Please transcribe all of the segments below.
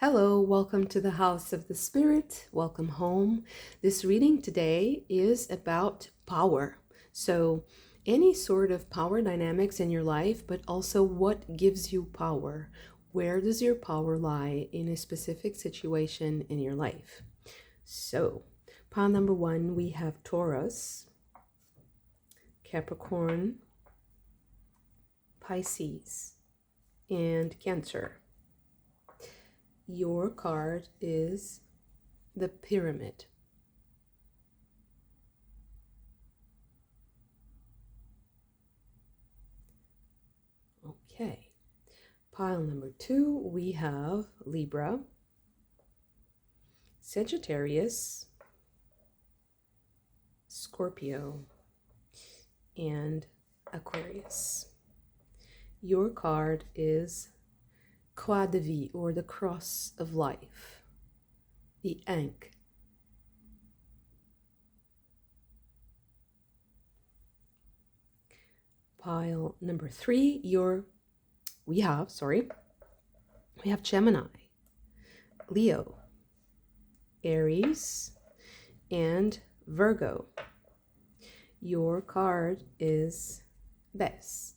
Hello, welcome to the House of the Spirit. Welcome home. This reading today is about power. So, any sort of power dynamics in your life, but also what gives you power. Where does your power lie in a specific situation in your life? So, pile number one, we have Taurus, Capricorn, Pisces, and Cancer. Your card is the Pyramid. Okay. Pile number two, we have Libra, Sagittarius, Scorpio, and Aquarius. Your card is Croix de Vie, or the Cross of Life, the Ankh. Pile number three, we have Gemini, Leo, Aries, and Virgo. Your card is Bess.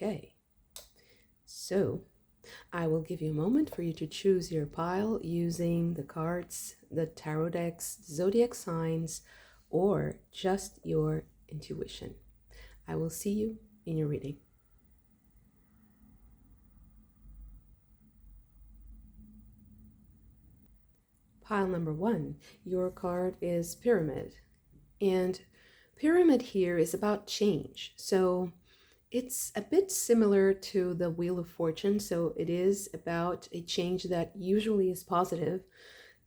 Okay, so I will give you a moment for you to choose your pile using the cards, the tarot decks, zodiac signs, or just your intuition. I will see you in your reading. Pile number one, your card is Pyramid. And Pyramid here is about change. So it's a bit similar to the Wheel of Fortune. So it is about a change that usually is positive.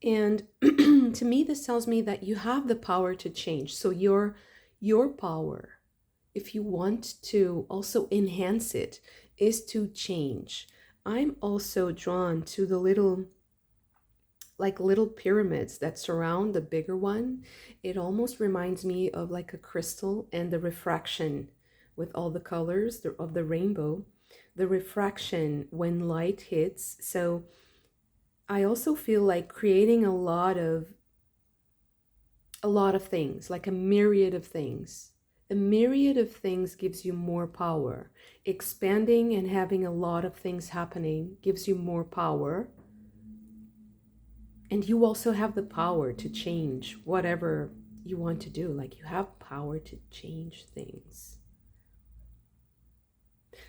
And to me, this tells me that you have the power to change. So your power, if you want to also enhance it, is to change. I'm also drawn to the little pyramids that surround the bigger one. It almost reminds me of like a crystal, and the refraction with all the colors of the rainbow, the refraction when light hits. So I also feel like creating a lot of things, like a myriad of things. A myriad of things gives you more power. Expanding and having a lot of things happening gives you more power. And you also have the power to change whatever you want to do. Like, you have power to change things.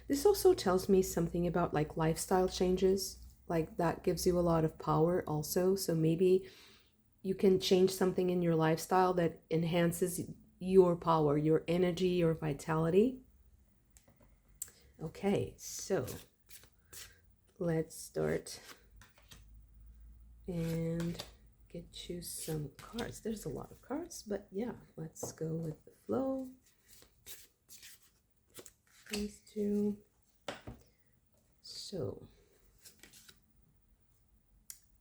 This also tells me something about like lifestyle changes. Like, that gives you a lot of power also. So maybe you can change something in your lifestyle that enhances your power, your energy, your vitality. Okay, so let's start and get you some cards. There's a lot of cards, but yeah, let's go with the flow. These two. So,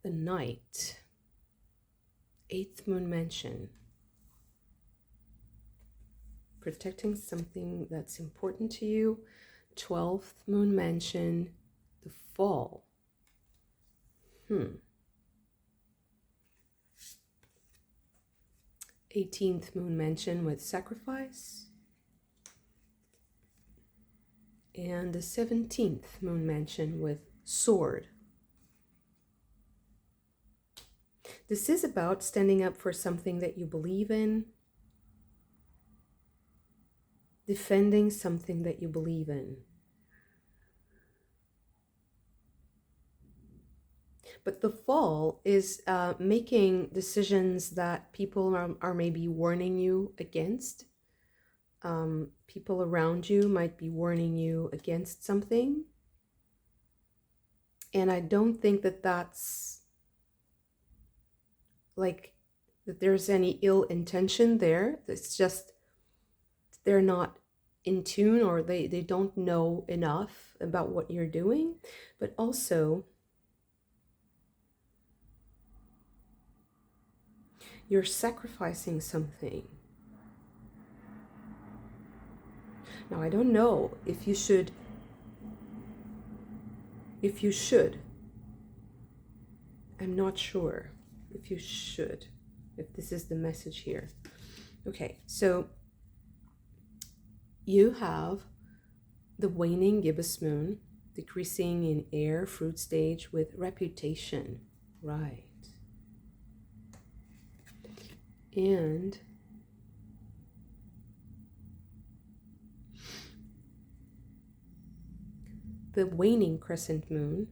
the Knight, 8th Moon Mansion, protecting something that's important to you. 12th Moon Mansion, the Fall. 18th Moon Mansion with Sacrifice. And the 17th Moon Mansion with Sword. This is about standing up for something that you believe in, defending something that you believe in. But the Fall is making decisions that people are maybe warning you against. People around you might be warning you against something. And I don't think that that's like that there's any ill intention there. It's just they're not in tune, or they don't know enough about what you're doing. But also, you're sacrificing something. Now, I don't know if you should, I'm not sure if you should, if this is the message here. Okay, so you have the waning gibbous moon, decreasing in air, fruit stage with reputation, right? And the waning crescent moon,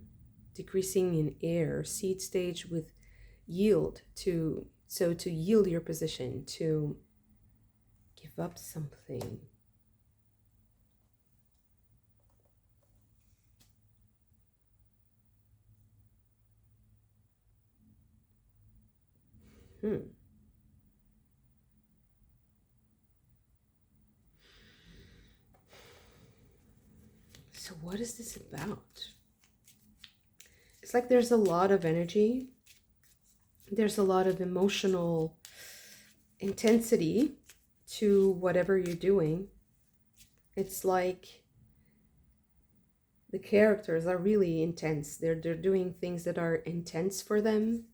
decreasing in air, seed stage with yield, to yield your position, to give up something. So what is this about? It's like there's a lot of energy. There's a lot of emotional intensity to whatever you're doing. It's like the characters are really intense. They're doing things that are intense for them,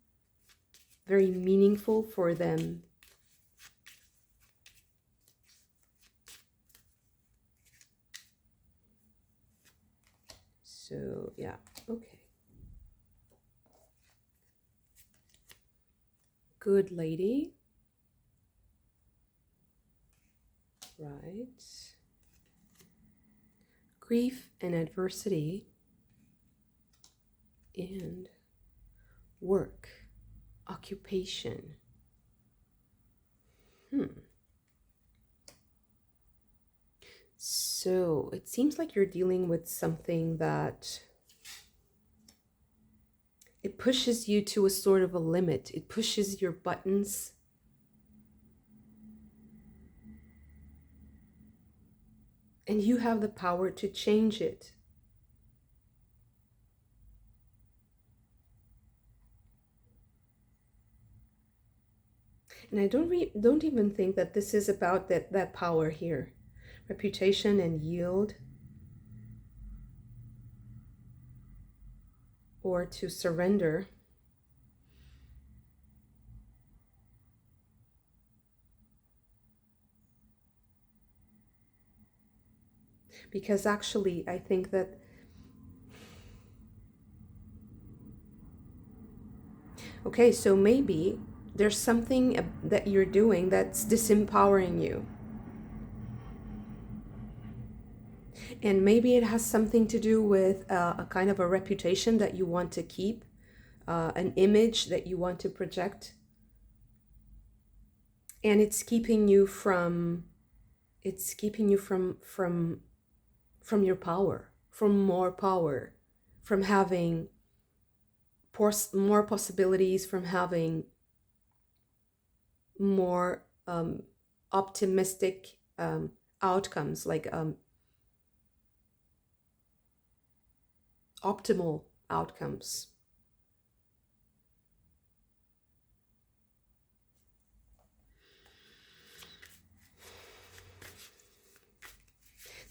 very meaningful for them. So yeah, okay. Good lady. Right. Grief and adversity and work, occupation. So it seems like you're dealing with something that it pushes you to a sort of a limit. It pushes your buttons. And you have the power to change it. And I don't even think that this is about that power here. Reputation and yield. Or to surrender. Because actually, I think that okay, so maybe there's something that you're doing that's disempowering you. And maybe it has something to do with a kind of a reputation that you want to keep, an image that you want to project. And it's keeping you from your power, from more power, from having more possibilities, from having more optimistic outcomes, like optimal outcomes.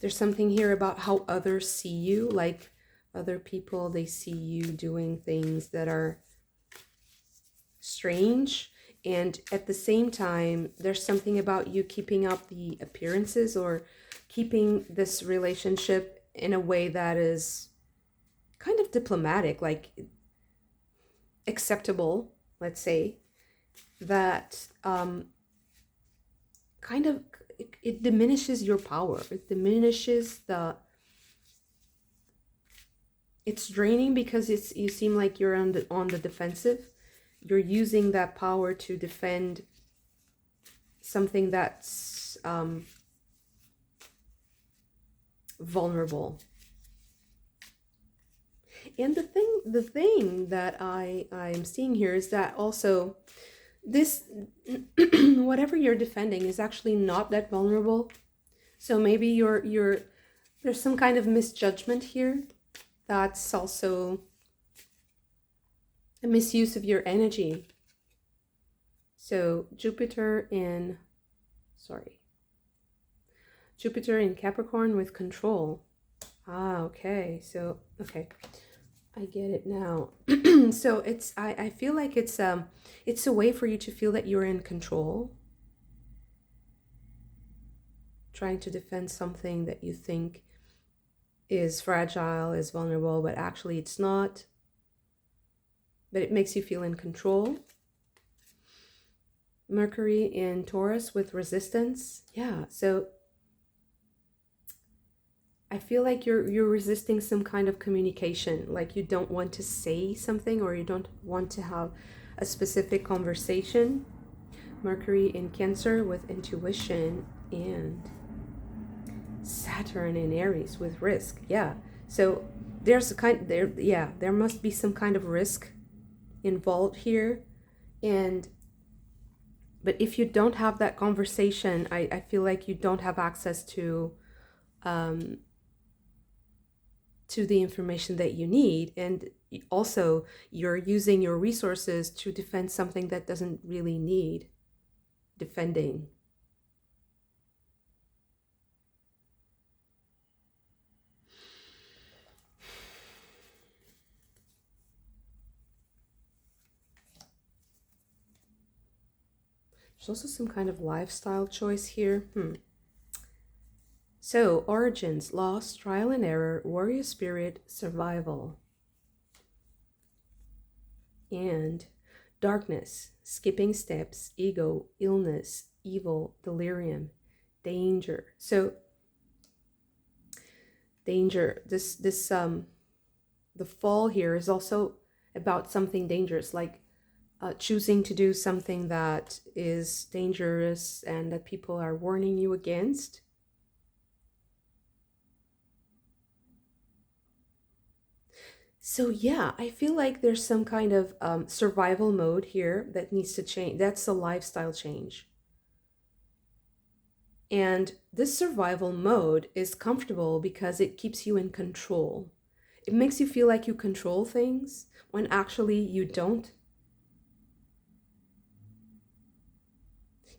There's something here about how others see you, like other people, they see you doing things that are strange. And at the same time, there's something about you keeping up the appearances or keeping this relationship in a way that is kind of diplomatic, like acceptable, let's say, that kind of it diminishes your power. It diminishes it's draining because you seem like you're on the defensive. You're using that power to defend something that's vulnerable. And the thing that I'm seeing here is that also this whatever you're defending is actually not that vulnerable. So maybe you're there's some kind of misjudgment here. That's also a misuse of your energy. So Jupiter Jupiter in Capricorn with control. Ah, okay. So, okay. I get it now. So I feel like it's a way for you to feel that you're in control, trying to defend something that you think is fragile, is vulnerable, but actually it's not. But it makes you feel in control. Mercury in Taurus with resistance. Yeah, so I feel like you're resisting some kind of communication, like you don't want to say something or you don't want to have a specific conversation. Mercury in Cancer with intuition, and Saturn in Aries with risk. Yeah. So there's a kind there yeah, there must be some kind of risk involved here. And but if you don't have that conversation, I feel like you don't have access um to the information that you need, and also you're using your resources to defend something that doesn't really need defending. There's also some kind of lifestyle choice here. So, origins, loss, trial and error, warrior spirit, survival. And darkness, skipping steps, ego, illness, evil, delirium, danger. So, danger, the fall here is also about something dangerous, like choosing to do something that is dangerous and that people are warning you against. So yeah, I feel like there's some kind of survival mode here that needs to change. That's a lifestyle change. And this survival mode is comfortable because it keeps you in control. It makes you feel like you control things when actually you don't.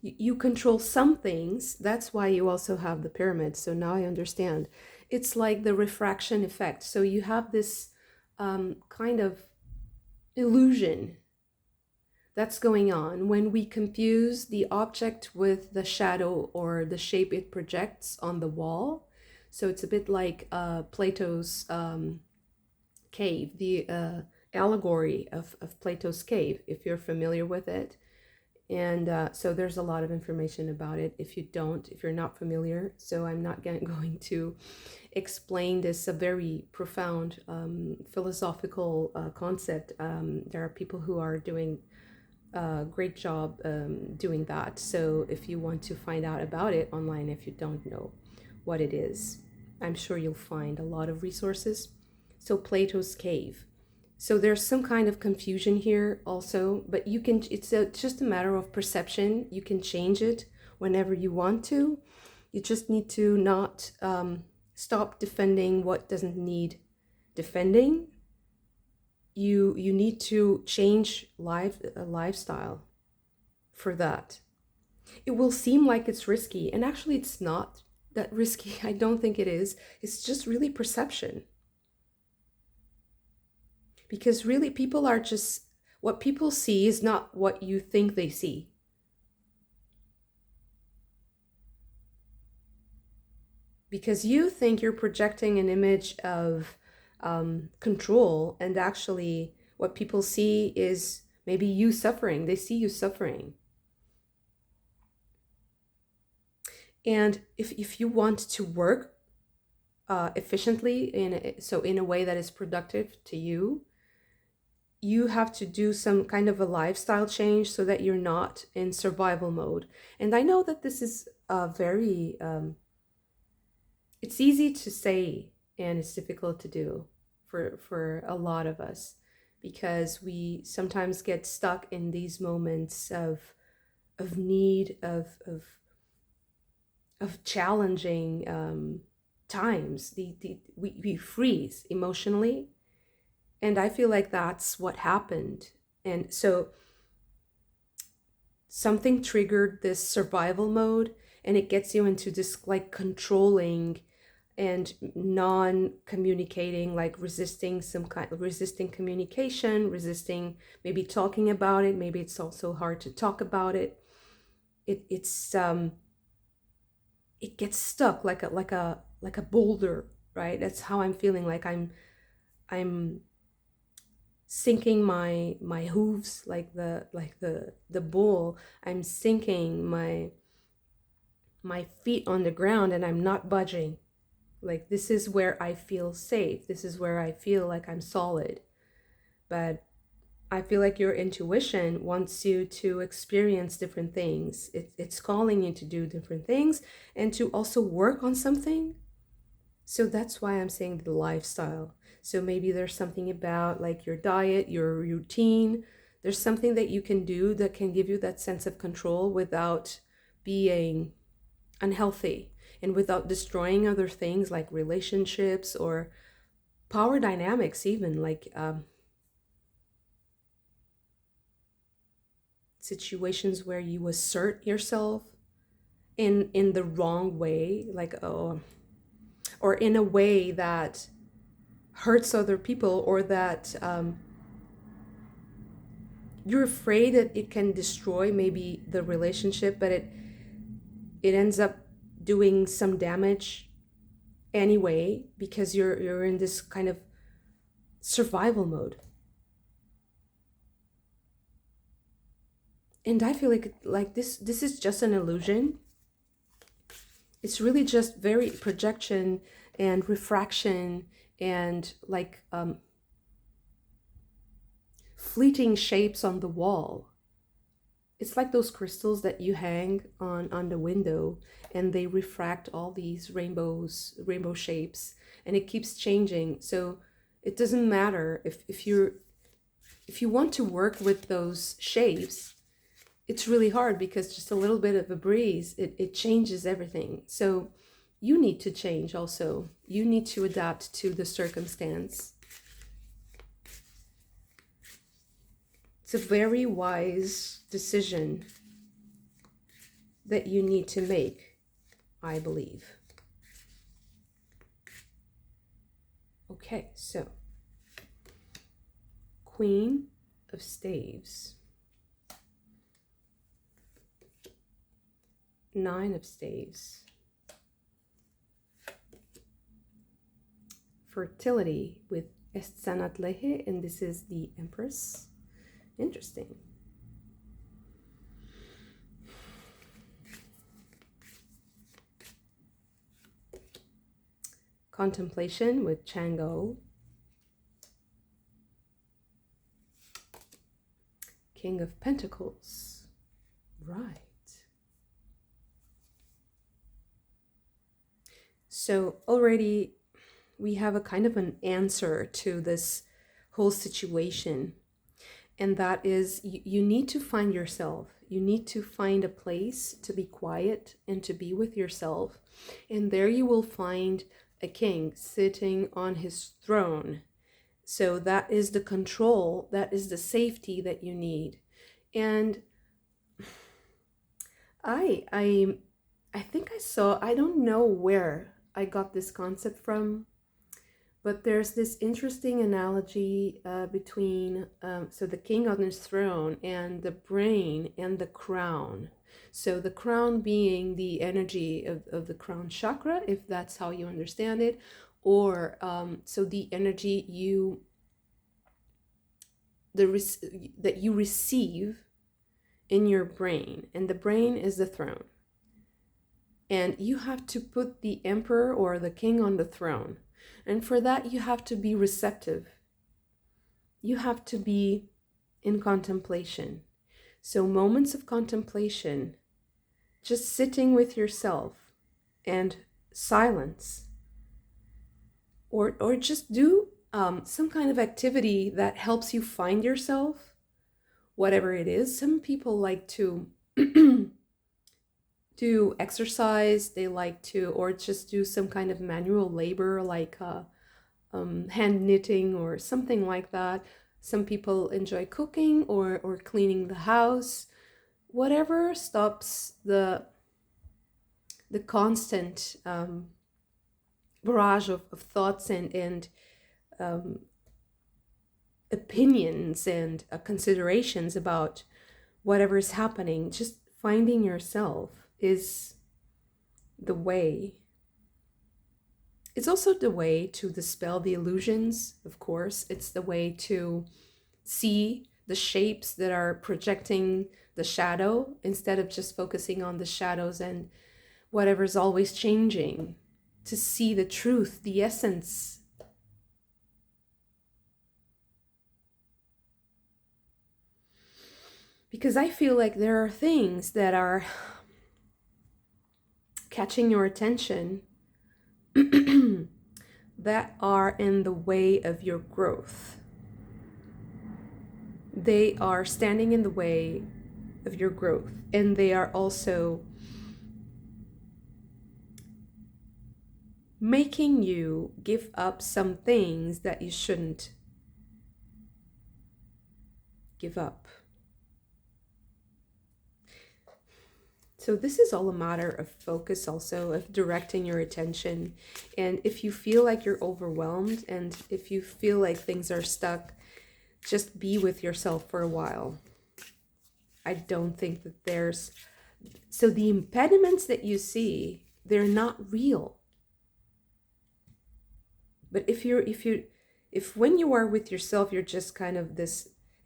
You control some things. That's why you also have the pyramid. So now I understand. It's like the refraction effect. So you have this kind of illusion that's going on when we confuse the object with the shadow or the shape it projects on the wall. So it's a bit like Plato's cave, the allegory of Plato's cave, if you're familiar with it. And so there's a lot of information about it if you're not familiar. So I'm not going to explain this a very profound philosophical concept. There are people who are doing a great job doing that. So if you want to find out about it online, if you don't know what it is, I'm sure you'll find a lot of resources. So Plato's cave. So there's some kind of confusion here also, but it's just a matter of perception. You can change it whenever you want to. You just need to not stop defending what doesn't need defending. You need to change lifestyle for that. It will seem like it's risky, and actually it's not that risky. I don't think it is. It's just really perception. Because really people are just, what people see is not what you think they see. Because you think you're projecting an image of control, and actually what people see is maybe you suffering. They see you suffering. And if you want to work efficiently in a way that is productive to you, you have to do some kind of a lifestyle change so that you're not in survival mode. And I know that this is very it's easy to say and it's difficult to do for a lot of us, because we sometimes get stuck in these moments of need, of challenging times. We freeze emotionally, and I feel like that's what happened. And so something triggered this survival mode, and it gets you into this like controlling and non-communicating, like resisting some kind of resisting communication, resisting maybe talking about it. Maybe it's also hard to talk about it. It gets stuck like a boulder, right? That's how I'm feeling. Like I'm sinking my hooves, like the bull. I'm sinking my feet on the ground, and I'm not budging. Like, this is where I feel safe. This is where I feel like I'm solid. But I feel like your intuition wants you to experience different things. It's calling you to do different things and to also work on something. So that's why I'm saying the lifestyle. So maybe there's something about like your diet, your routine. There's something that you can do that can give you that sense of control without being unhealthy and without destroying other things like relationships or power dynamics, even like situations where you assert yourself in the wrong way, like or in a way that hurts other people, or that you're afraid that it can destroy maybe the relationship, but it ends up doing some damage anyway because you're in this kind of survival mode. And I feel like this is just an illusion. It's really just very projection and refraction and like fleeting shapes on the wall. It's like those crystals that you hang on the window, and they refract all these rainbow shapes, and it keeps changing. So it doesn't matter if you want to work with those shapes. It's really hard because just a little bit of a breeze, it changes everything. So you need to change also. You need to adapt to the circumstance. It's a very wise decision that you need to make, I believe. Okay, so Queen of Staves, Nine of Staves, fertility with Estsanatlehe, and this is the Empress. Interesting. Contemplation with Chango. King of Pentacles. Right. So already we have a kind of an answer to this whole situation. And that is, you need to find yourself. You need to find a place to be quiet and to be with yourself. And there you will find a king sitting on his throne. So that is the control, that is the safety that you need. And I think I saw, I don't know where I got this concept from, but there's this interesting analogy between, so the king on his throne and the brain and the crown. So the crown being the energy of the crown chakra, if that's how you understand it, or so the energy that you receive in your brain, and the brain is the throne. And you have to put the emperor or the king on the throne. And for that, you have to be receptive. You have to be in contemplation. So moments of contemplation, just sitting with yourself and silence. Or just do some kind of activity that helps you find yourself, whatever it is. Some people like to do exercise, they like to, or just do some kind of manual labor like hand knitting or something like that. Some people enjoy cooking or cleaning the house. Whatever stops the the constant barrage of thoughts and opinions and considerations about whatever is happening. Just finding yourself is the way. It's also the way to dispel the illusions, of course. It's the way to see the shapes that are projecting the shadow instead of just focusing on the shadows and whatever's always changing. To see the truth, the essence. Because I feel like there are things that are catching your attention that are in the way of your growth. They are standing in the way of your growth, and they are also making you give up some things that you shouldn't give up. So this is all a matter of focus, also of directing your attention. And if you feel like you're overwhelmed and if you feel like things are stuck, just be with yourself for a while. I don't think that there's... So the impediments that you see, they're not real. But if when you are with yourself, you're just kind of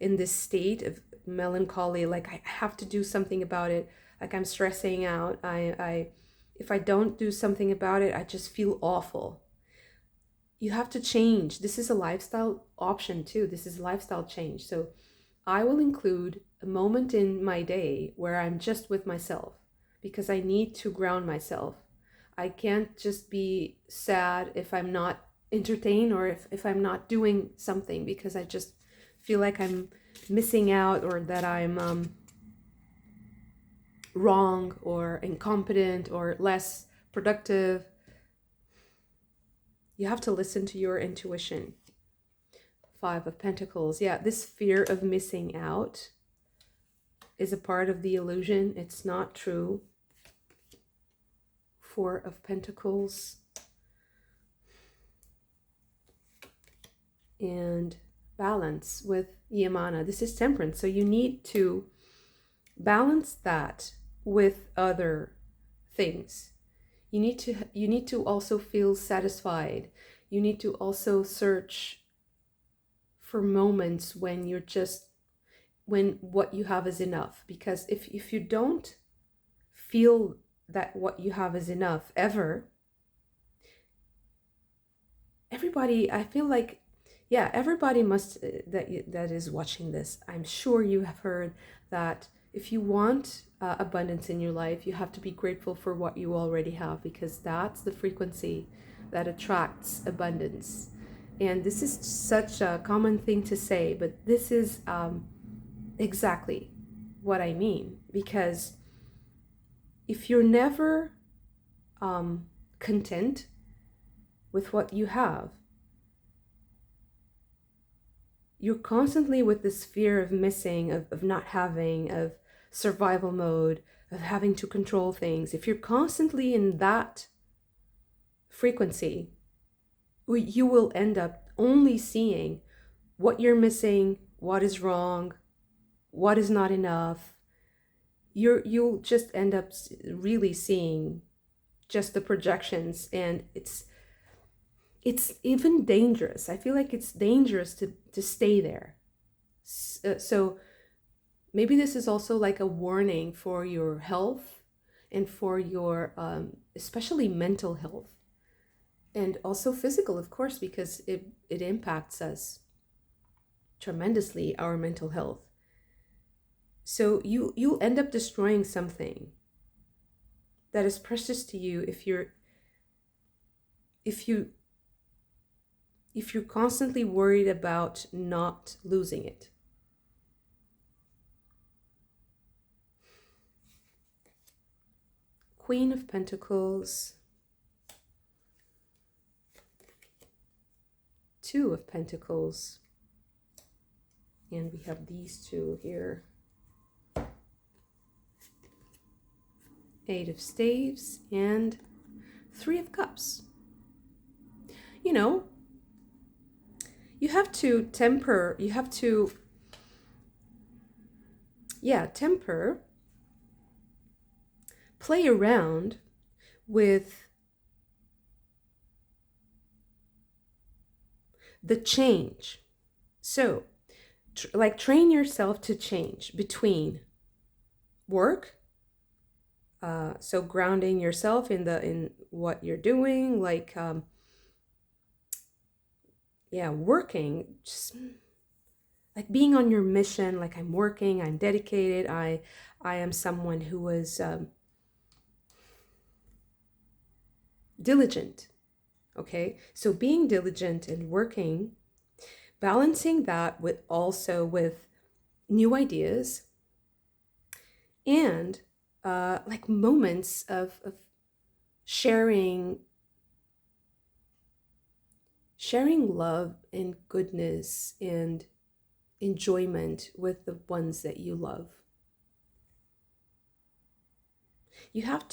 in this state of melancholy, like I have to do something about it, like I'm stressing out, if I don't do something about it, I just feel awful. You have to change. This is a lifestyle option too. This is a lifestyle change. So I will include a moment in my day where I'm just with myself, because I need to ground myself. I can't just be sad if I'm not entertained or if I'm not doing something, because I just feel like I'm missing out, or that I'm wrong or incompetent or less productive. You have to listen to your intuition. 5 of Pentacles. Yeah, this fear of missing out is a part of the illusion. It's not true. 4 of Pentacles. And balance with Yamana. This is Temperance. So you need to balance that with other things. You need to also feel satisfied. You need to also search for moments when when what you have is enough. Because if you don't feel that what you have is enough ever, everybody, I feel like, yeah, everybody must, that is watching this, I'm sure you have heard that if you want abundance in your life, you have to be grateful for what you already have, because that's the frequency that attracts abundance. And this is such a common thing to say, but this is exactly what I mean. Because if you're never content with what you have, you're constantly with this fear of missing, of not having, of survival mode, of having to control things. If you're constantly in that frequency, you will end up only seeing what you're missing, what is wrong, what is not enough. You'll just end up really seeing just the projections, and it's even dangerous. I feel like it's dangerous to stay there. So maybe this is also like a warning for your health and for your especially mental health, and also physical, of course, because it impacts us tremendously, our mental health. So you'll end up destroying something that is precious to you if you're constantly worried about not losing it. Queen of Pentacles, 2 of Pentacles, and we have these two here. Eight of Staves, and Three of Cups. You know, you have to temper, temper, play around with the change. So, train yourself to change between work. So grounding yourself in what you're doing, working, just like being on your mission. Like, I'm working, I'm dedicated. I am someone who was diligent. Okay, so being diligent and working, balancing that with new ideas and like moments of sharing love and goodness and enjoyment with the ones that you love. You have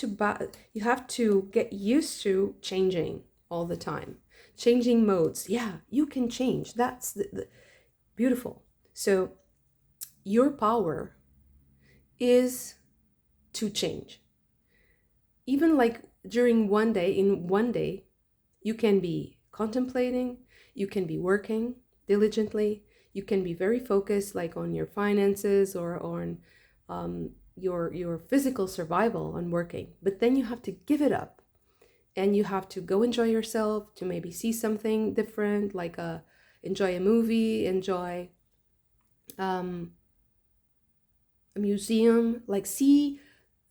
to get used to changing all the time, changing modes. Yeah, you can change. That's the beautiful. So your power is to change. Even like in one day, you can be contemplating, you can be working diligently, you can be very focused like on your finances or on your physical survival on working. But then you have to give it up and you have to go enjoy yourself, to maybe see something different, like enjoy a movie, enjoy a museum, like see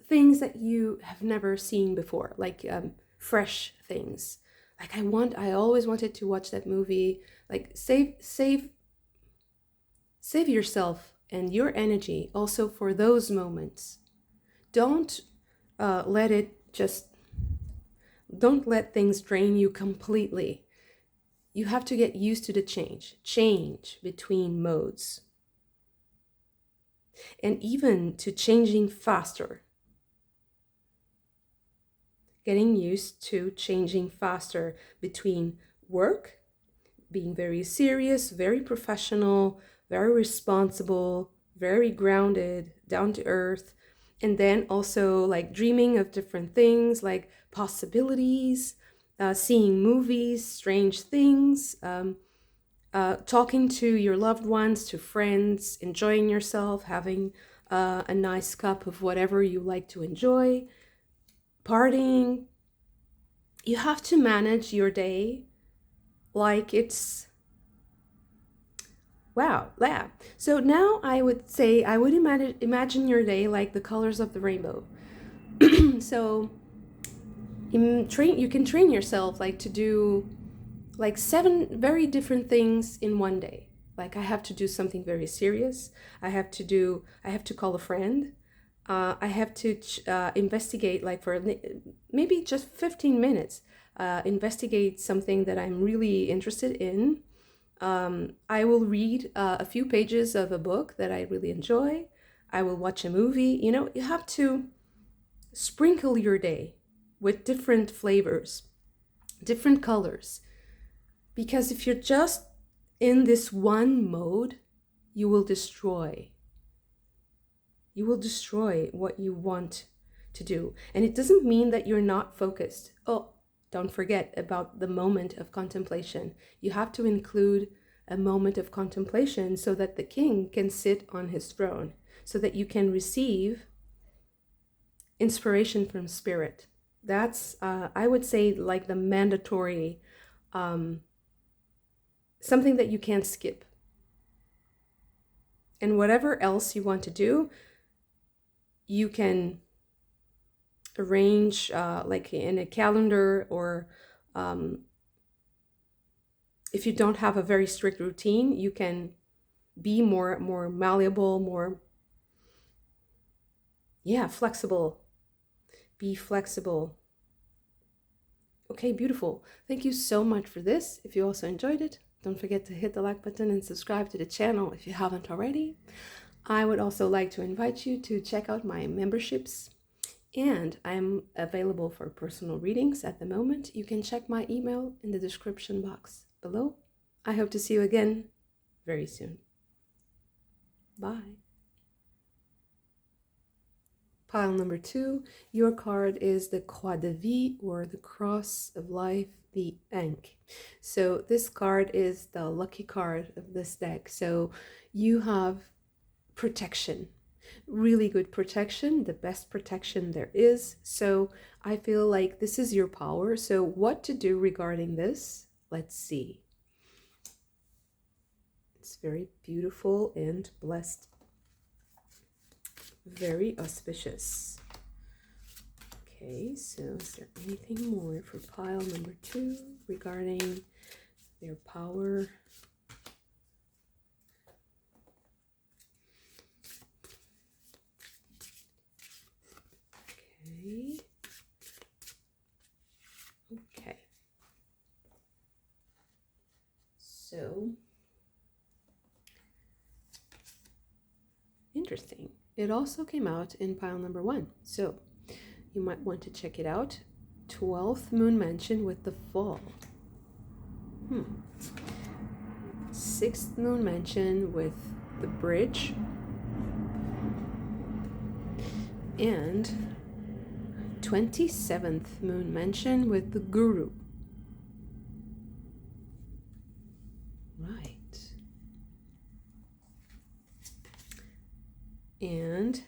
things that you have never seen before, like fresh things. Like I always wanted to watch that movie. Like save yourself and your energy also for those moments. Don't don't let things drain you completely. You have to get used to the change between modes, and even to changing faster. Getting used to changing faster between work, being very serious, very professional, very responsible, very grounded, down to earth, and then also like dreaming of different things, like possibilities, seeing movies, strange things, talking to your loved ones, to friends, enjoying yourself, having a nice cup of whatever you like to enjoy, partying. You have to manage your day like it's wow, yeah. So now I would say I would imagine your day like the colors of the rainbow. So you can train yourself like to do like 7 very different things in one day. Like I have to do something very serious. I have to call a friend. I have to investigate like for maybe just 15 minutes. Investigate something that I'm really interested in. I will read a few pages of a book that I really enjoy. I will watch a movie. You know, you have to sprinkle your day with different flavors, different colors. Because if you're just in this one mode, you will destroy. You will destroy what you want to do. And it doesn't mean that you're not focused. Oh, don't forget about the moment of contemplation. You have to include a moment of contemplation so that the king can sit on his throne, so that you can receive inspiration from spirit. That's, I would say, like the mandatory, something that you can't skip. And whatever else you want to do, you can arrange like in a calendar, or if you don't have a very strict routine, you can be more malleable, more flexible. Be flexible. Okay, beautiful. Thank you so much for this. If you also enjoyed it, don't forget to hit the like button and subscribe to the channel if you haven't already. I would also like to invite you to check out my memberships And I'm available for personal readings at the moment. You can check my email in the description box below. I hope to see you again very soon. Bye. Pile number 2, your card is the Croix de Vie, or the Cross of Life, the Ankh. So this card is the lucky card of this deck. So you have protection, really good protection, the best protection there is. So I feel like this is your power. So what to do regarding this? Let's see. It's very beautiful and blessed. Very auspicious. Okay, so is there anything more for pile number 2 regarding their power? Okay. Okay. So, interesting. It also came out in pile number 1. So, you might want to check it out. 12th moon mansion with the fall. 6th moon mansion with the bridge. And 27th moon mansion with the guru. Right. And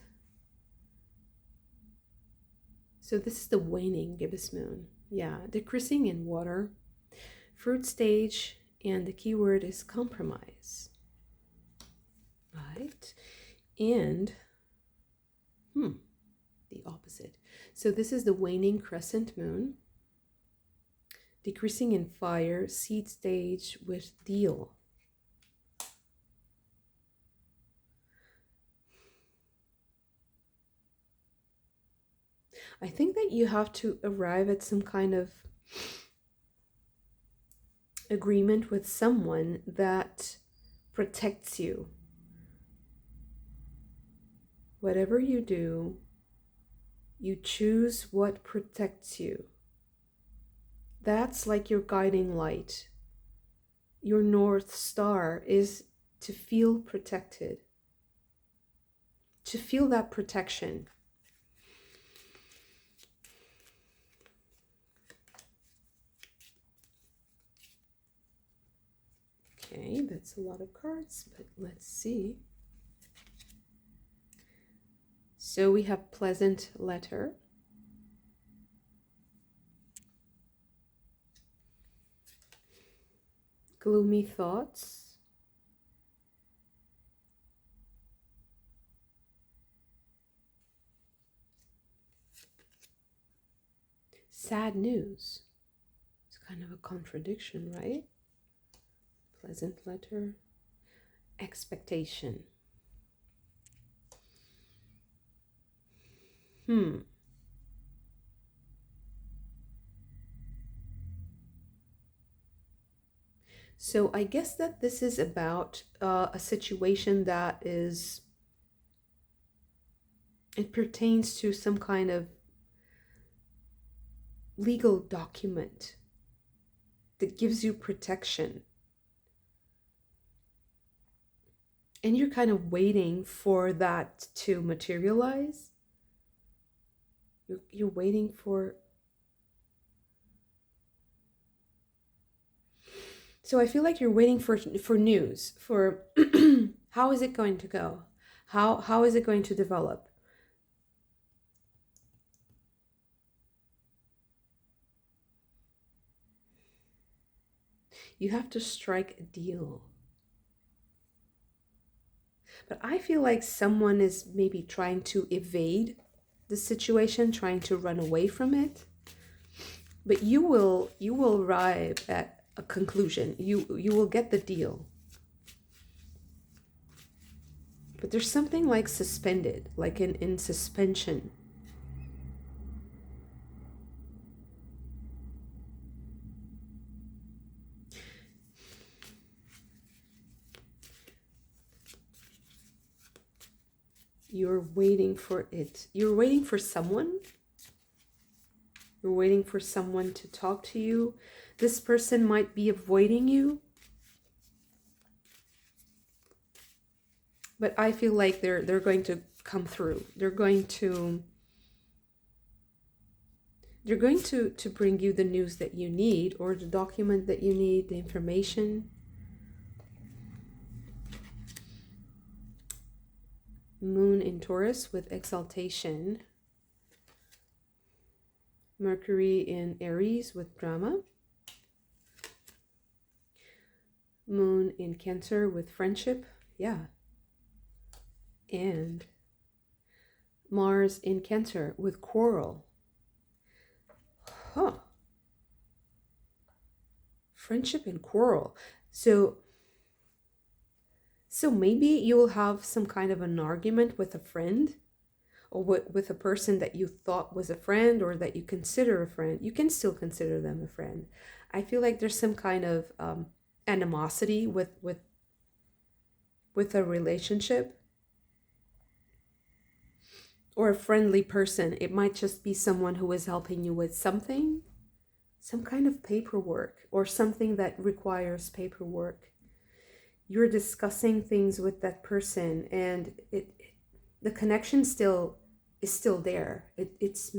so this is the waning gibbous moon. Yeah, decreasing in water, fruit stage, and the keyword is compromise. Right. And the opposite. So this is the waning crescent moon, decreasing in fire, seed stage with deal. I think that you have to arrive at some kind of agreement with someone that protects you. Whatever you do, you choose what protects you. That's like your guiding light. Your North Star is to feel protected, to feel that protection. Okay, that's a lot of cards, but let's see. So we have pleasant letter. Gloomy thoughts. Sad news. It's kind of a contradiction, right? Pleasant letter. Expectation. So I guess that this is about a situation that is, it pertains to some kind of legal document that gives you protection. And you're kind of waiting for that to materialize. You're waiting for... So I feel like you're waiting for news, for how is it going to go? How is it going to develop? You have to strike a deal. But I feel like someone is maybe trying to evade the situation, trying to run away from it. But you will arrive at a conclusion. You will get the deal. But there's something like suspended, like in suspension. You're waiting for it. You're waiting for someone You're waiting for someone to talk to you. This person might be avoiding you. But I feel like they're going to come through. They're going to bring you the news that you need, or the document that you need, the information. Moon in Taurus with exaltation. Mercury in Aries with drama. Moon in Cancer with friendship. Yeah. And Mars in Cancer with quarrel. Huh. Friendship and quarrel. So maybe you'll have some kind of an argument with a friend, or with a person that you thought was a friend, or that you consider a friend. You can still consider them a friend. I feel like there's some kind of animosity with a relationship, or a friendly person. It might just be someone who is helping you with something, some kind of paperwork, or something that requires paperwork. You're discussing things with that person, and the connection is still there. It's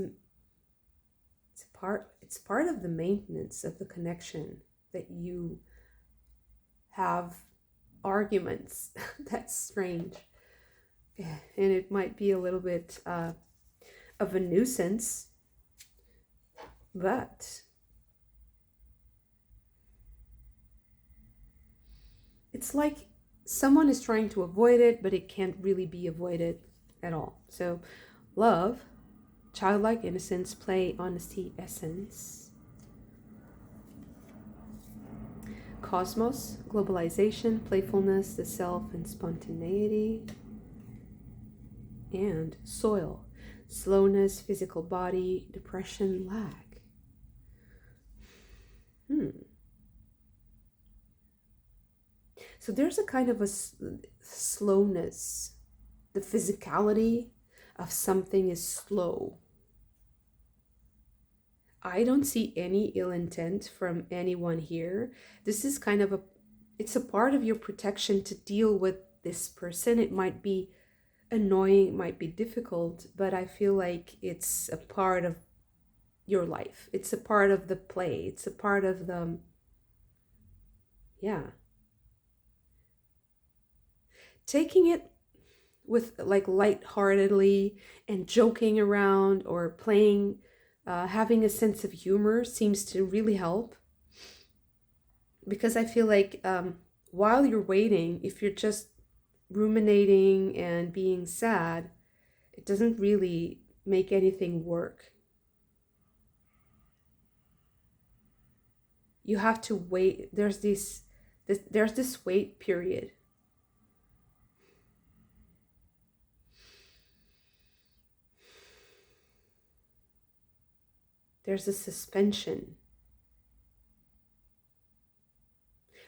part of the maintenance of the connection, that you have arguments. That's strange. And it might be a little bit of a nuisance, but it's like someone is trying to avoid it, but it can't really be avoided at all. So love, childlike innocence, play, honesty, essence. Cosmos, globalization, playfulness, the self, and spontaneity. And soil, slowness, physical body, depression, lack. So there's a kind of a slowness. The physicality of something is slow. I don't see any ill intent from anyone here. This is kind of it's a part of your protection to deal with this person. It might be annoying, it might be difficult, but I feel like it's a part of your life. It's a part of the play. It's a part of the, taking it with like lightheartedly and joking around, or playing, having a sense of humor seems to really help. Because I feel like while you're waiting, if you're just ruminating and being sad, it doesn't really make anything work. You have to wait. There's this wait period. There's a suspension.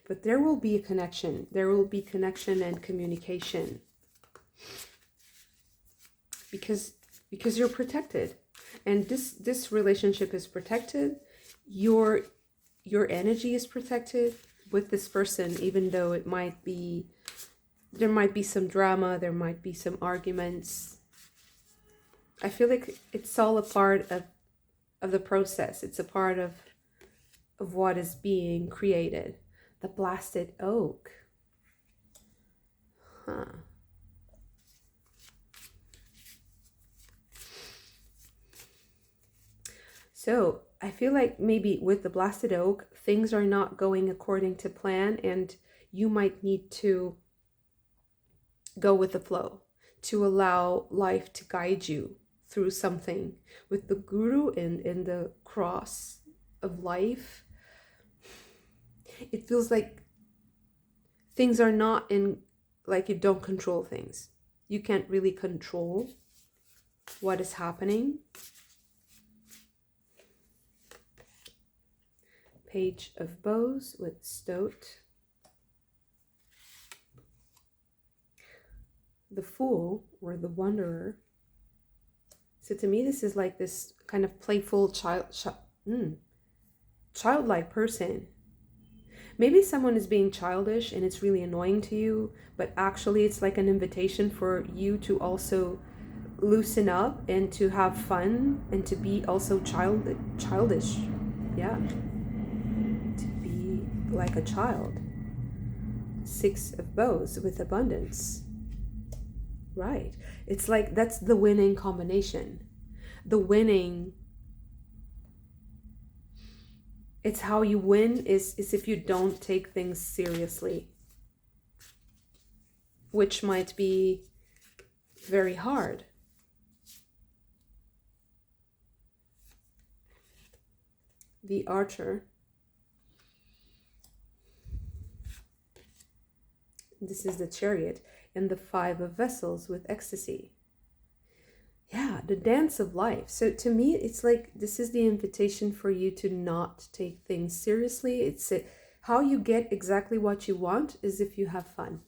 But there will be a connection. There will be connection and communication. Because you're protected. And this relationship is protected. Your energy is protected with this person, even though there might be some drama, there might be some arguments. I feel like it's all a part of the process. It's a part of what is being created. The blasted oak. So I feel like maybe with the blasted oak, things are not going according to plan, and you might need to go with the flow, to allow life to guide you through something. With the guru and the cross of life, it feels like things are not in, like you don't control things. You can't really control what is happening. Page of Bows with Stoat. The Fool, or the Wanderer. So to me, this is like this kind of playful childlike person. Maybe someone is being childish and it's really annoying to you, but actually it's like an invitation for you to also loosen up and to have fun and to be also childish. Yeah, to be like a child. 6 of bows with abundance. Right. It's like that's the winning combination. The winning, it's how you win is if you don't take things seriously, which might be very hard. The Archer. This is the Chariot, and the 5 of Vessels with ecstasy. Yeah, the dance of life. So to me, it's like this is the invitation for you to not take things seriously. It's how you get exactly what you want is if you have fun.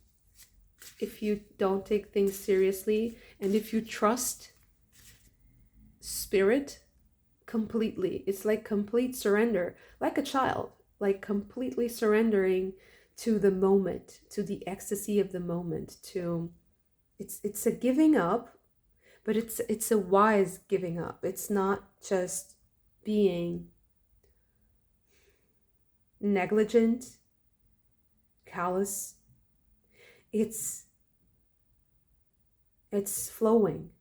If you don't take things seriously, and if you trust spirit completely, it's like complete surrender, like a child, like completely surrendering to the moment, to the ecstasy of the moment, to it's a giving up, but it's a wise giving up. It's not just being negligent, callous. It's flowing.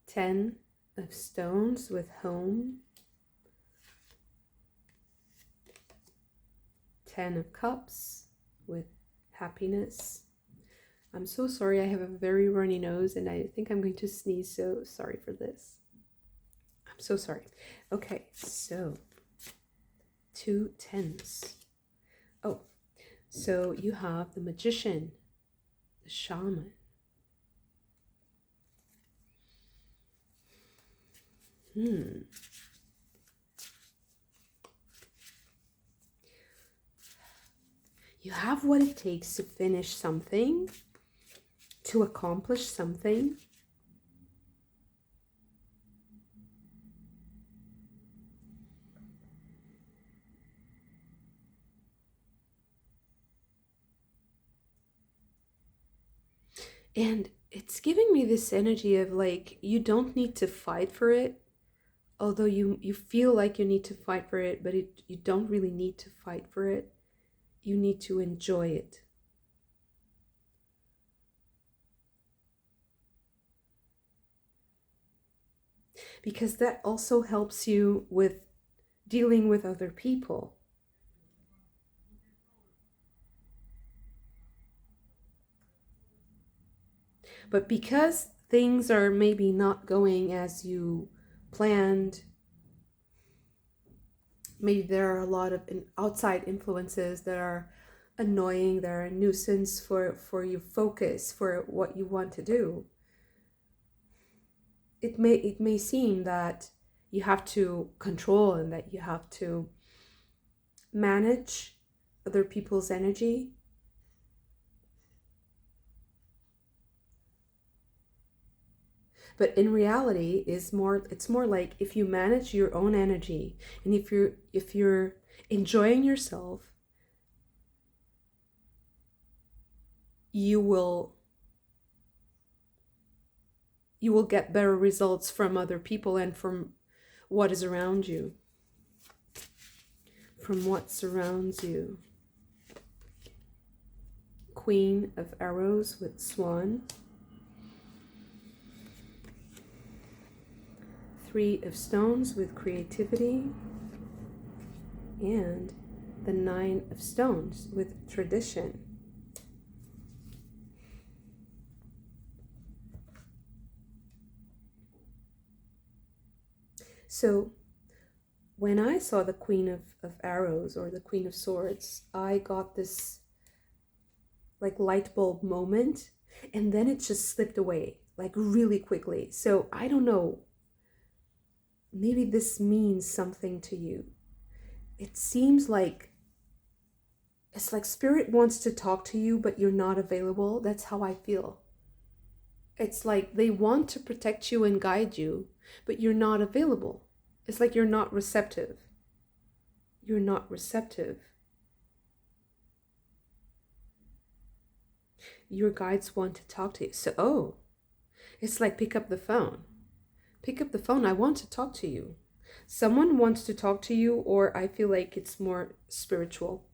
Ten of Stones with home. 10 of Cups with happiness. I'm so sorry, I have a very runny nose and I think I'm going to sneeze, so sorry for this. I'm so sorry. Okay, so 2 tens. Oh, so you have the Magician, the Shaman. You have what it takes to finish something, to accomplish something. And it's giving me this energy of like, you don't need to fight for it. Although you feel like you need to fight for it, but you don't really need to fight for it. You need to enjoy it. Because that also helps you with dealing with other people. But because things are maybe not going as you planned, maybe there are a lot of outside influences that are annoying, that are a nuisance for your focus, for what you want to do. It may seem that you have to control and that you have to manage other people's energy. But in reality, it's more like if you manage your own energy, and if you're enjoying yourself, you will get better results from other people and from what is around you, from what surrounds you. Queen of Arrows with Swan. 3 of Stones with creativity. And the 9 of Stones with tradition. So when I saw the Queen of Arrows or the Queen of Swords, I got this like light bulb moment, and then it just slipped away like really quickly. So I don't know, maybe this means something to you. It seems like It's like spirit wants to talk to you, but you're not available. That's how I feel. It's like they want to protect you and guide you, but you're not available. It's like you're not receptive. You're not receptive. Your guides want to talk to you. So, oh, it's like pick up the phone. Pick up the phone. I want to talk to you. Someone wants to talk to you, or I feel like it's more spiritual.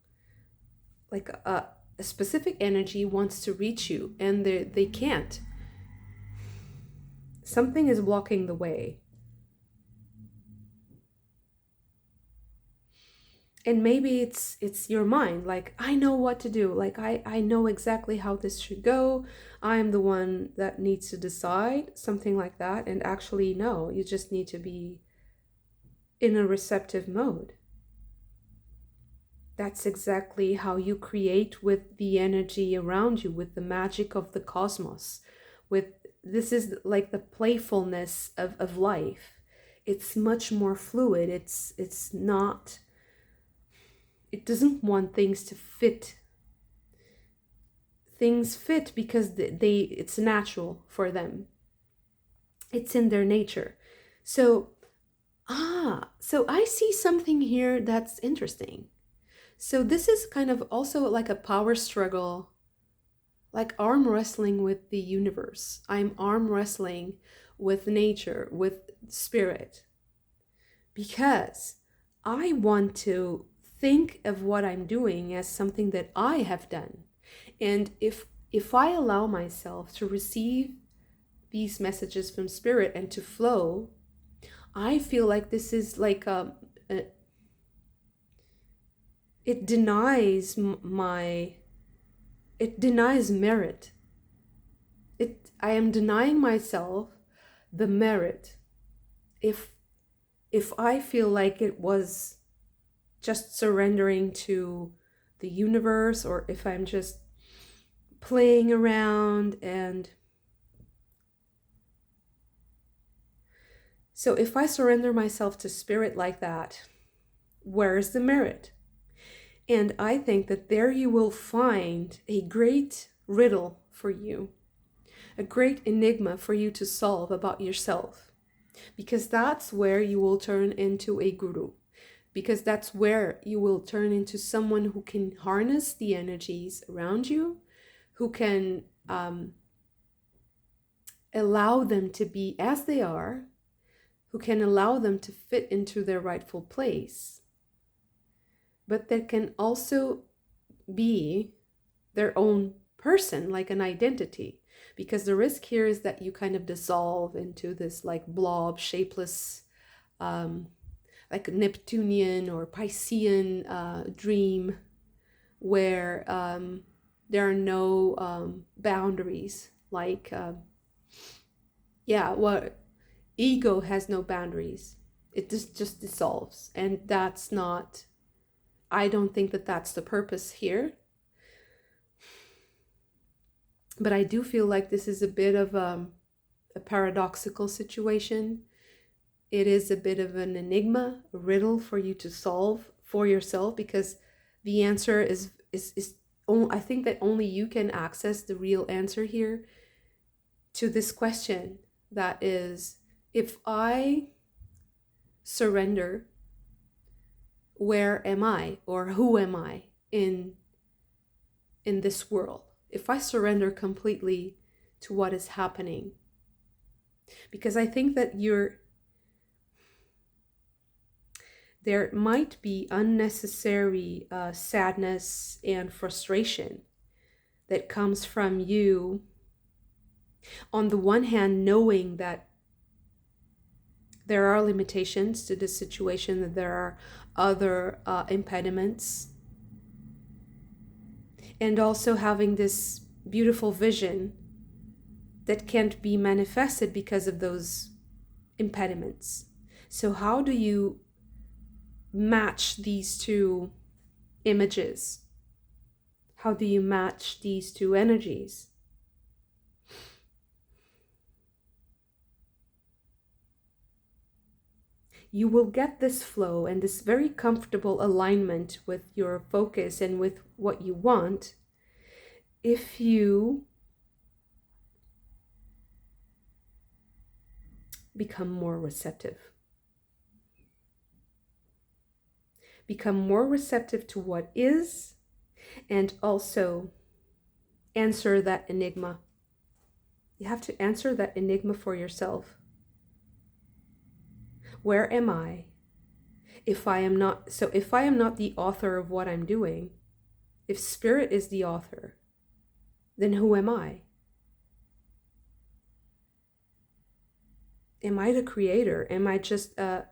Like a specific energy wants to reach you, and they can't. Something is blocking the way. And maybe it's your mind, like, I know what to do, like I know exactly how this should go, I'm the one that needs to decide, something like that. And actually, no, you just need to be in a receptive mode. That's exactly how you create with the energy around you, with the magic of the cosmos, with this is like the playfulness of life. It's much more fluid. It's not, it doesn't want things to fit. Things fit because it's natural for them. It's in their nature. So so I see something here that's interesting. So this is kind of also like a power struggle, like arm wrestling with the universe. I'm arm wrestling with nature, with spirit, because I want to think of what I'm doing as something that I have done. And if I allow myself to receive these messages from spirit and to flow, I feel like this is like it denies it denies merit. I am denying myself the merit if I feel like it was just surrendering to the universe, or if I'm just playing around. And so if I surrender myself to spirit like that, where is the merit? And I think that there you will find a great riddle for you, a great enigma for you to solve about yourself, because that's where you will turn into a guru, because that's where you will turn into someone who can harness the energies around you, who can allow them to be as they are, who can allow them to fit into their rightful place, but that can also be their own person, like an identity. Because the risk here is that you kind of dissolve into this like blob, shapeless, like a Neptunian or Piscean dream, where there are no boundaries. Like, ego has no boundaries. It just dissolves. And that's not, I don't think that that's the purpose here. But I do feel like this is a bit of a paradoxical situation. It is a bit of an enigma, a riddle for you to solve for yourself, because the answer is I think that only you can access the real answer here to this question. That is, if I surrender, where am I, or who am I in this world? If I surrender completely to what is happening, because I think that there might be unnecessary sadness and frustration that comes from you, on the one hand, knowing that there are limitations to this situation, that there are other impediments, and also having this beautiful vision that can't be manifested because of those impediments. So how do you match these two images? How do you match these two energies? you will get this flow and this very comfortable alignment with your focus and with what you want if you become more receptive. Become more receptive to what is, and also answer that enigma. You have to answer that enigma for yourself. Where am I? If I am not the author of what I'm doing, if spirit is the author, then who am I? Am I the creator? Am I just a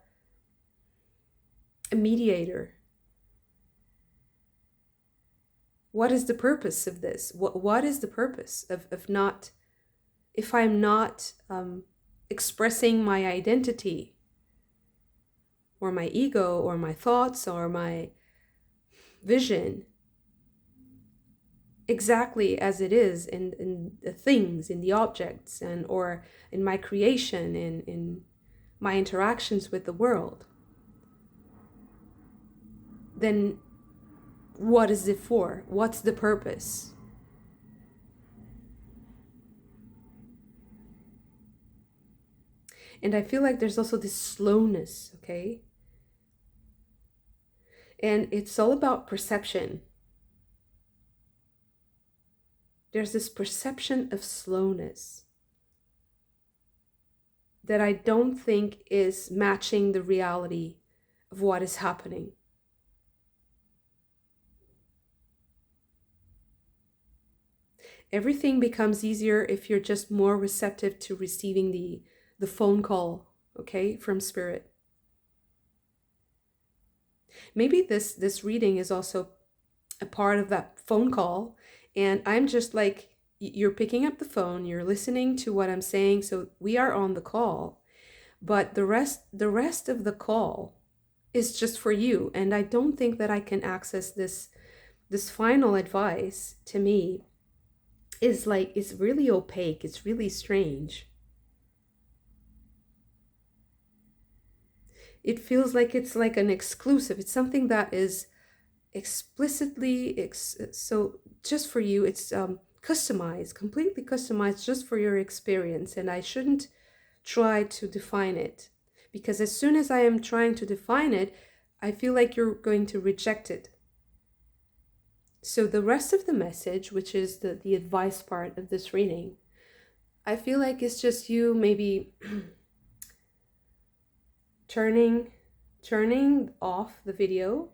mediator? What is the purpose of this? What is the purpose of not, if I'm not expressing my identity or my ego or my thoughts or my vision exactly as it is in the things, in the objects, and or in my creation, in my interactions with the world, then what is it for? What's the purpose? And I feel like there's also this slowness, okay? And it's all about perception. There's this perception of slowness that I don't think is matching the reality of what is happening. Everything becomes easier if you're just more receptive to receiving the phone call, okay, from spirit. Maybe this reading is also a part of that phone call, and I'm just like, you're picking up the phone, you're listening to what I'm saying, so we are on the call, but the rest of the call is just for you. And I don't think that I can access this final advice. To me, is like, it's really opaque, it's really strange. It feels like it's like an exclusive, it's something that is explicitly so just for you. It's customized, completely customized just for your experience, and I shouldn't try to define it, because as soon as I am trying to define it, I feel like you're going to reject it. So the rest of the message, which is the advice part of this reading, I feel like it's just you maybe turning off the video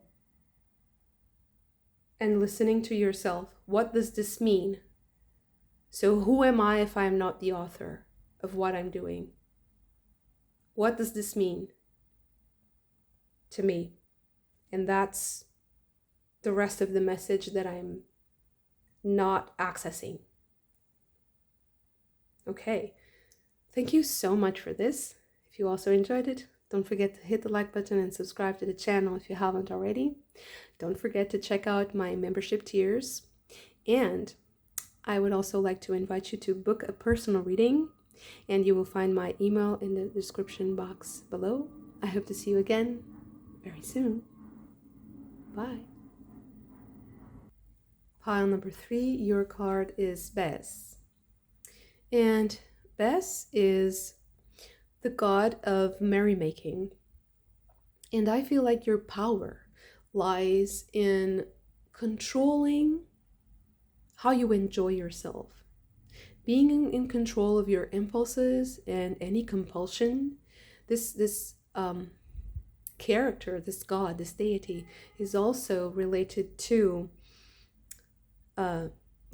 and listening to yourself. What does this mean? So who am I if I'm not the author of what I'm doing? What does this mean to me? And that's the rest of the message that I'm not accessing. Okay, thank you so much for this. If you also enjoyed it, don't forget to hit the like button and subscribe to the channel if you haven't already. Don't forget to check out my membership tiers. And I would also like to invite you to book a personal reading, and you will find my email in the description box below. I hope to see you again very soon. Bye. Pile number 3, your card is Bes. And Bes is the god of merrymaking. And I feel like your power lies in controlling how you enjoy yourself. Being in control of your impulses and any compulsion. This character, this god, this deity, is also related to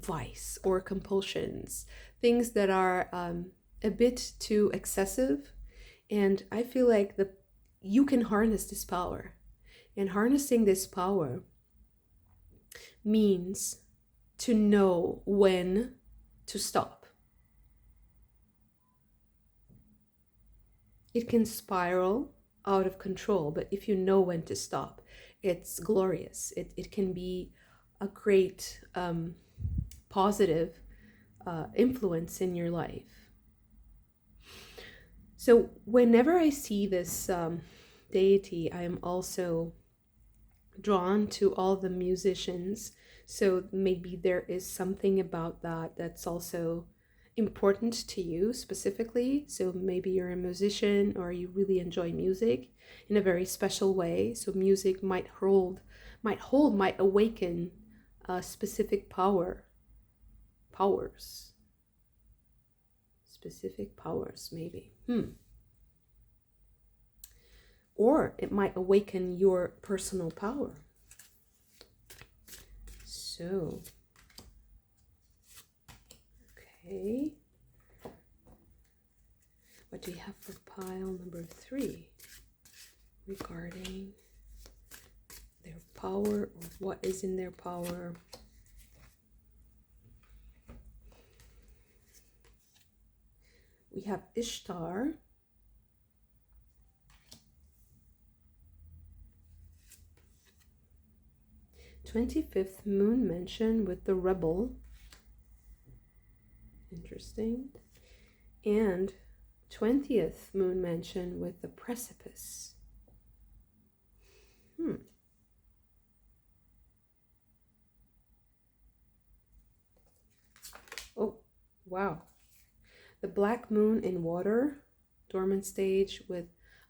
vice or compulsions, things that are a bit too excessive. And I feel like you can harness this power, and harnessing this power means to know when to stop. It can spiral out of control, but if you know when to stop, it's glorious. It can be a great positive influence in your life. So whenever I see this deity, I am also drawn to all the musicians. So maybe there is something about that that's also important to you specifically. So maybe you're a musician or you really enjoy music in a very special way. So music might awaken a specific powers, specific powers, maybe. Or it might awaken your personal power. So, okay. What do you have for pile number 3 regarding their power, or what is in their power? We have Ishtar. "25th moon mention with the rebel." Interesting. And 20th moon mention with the precipice. Oh, wow. The black moon in water, dormant stage with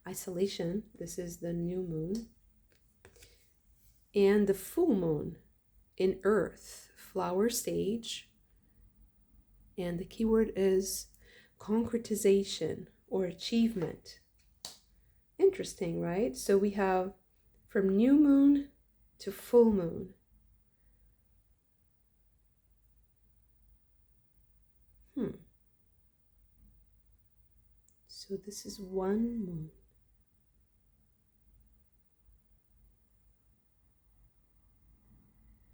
isolation. This is the new moon. And the full moon in earth, flower stage. And the keyword is concretization or achievement. Interesting, right? So we have from new moon to full moon. So this is one moon.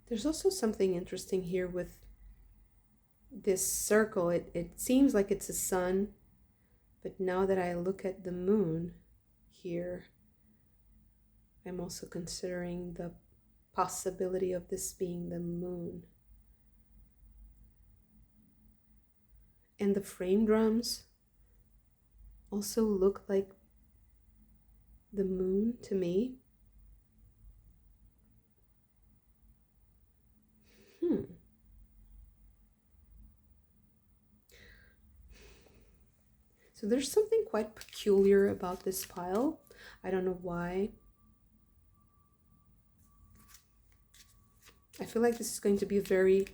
There's also something interesting here with this circle. It seems like it's a sun, but now that I look at the moon here, I'm also considering the possibility of this being the moon. And the frame drums also look like the moon to me. So there's something quite peculiar about this pile. I don't know why. I feel like this is going to be a very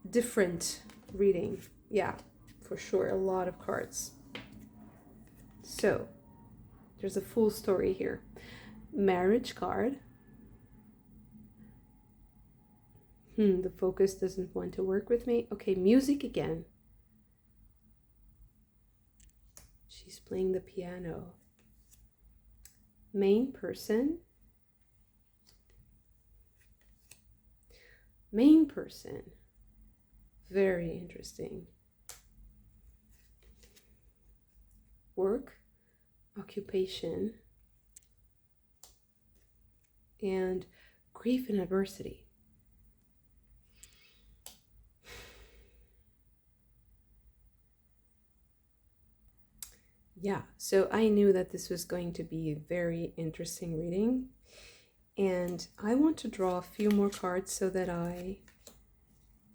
different reading. Yeah, for sure, a lot of cards. So there's a full story here. Marriage card. The focus doesn't want to work with me. Okay, music again. She's playing the piano. Main person. Main person. Very interesting. Work, occupation, and grief and adversity. Yeah, so I knew that this was going to be a very interesting reading, and I want to draw a few more cards so that I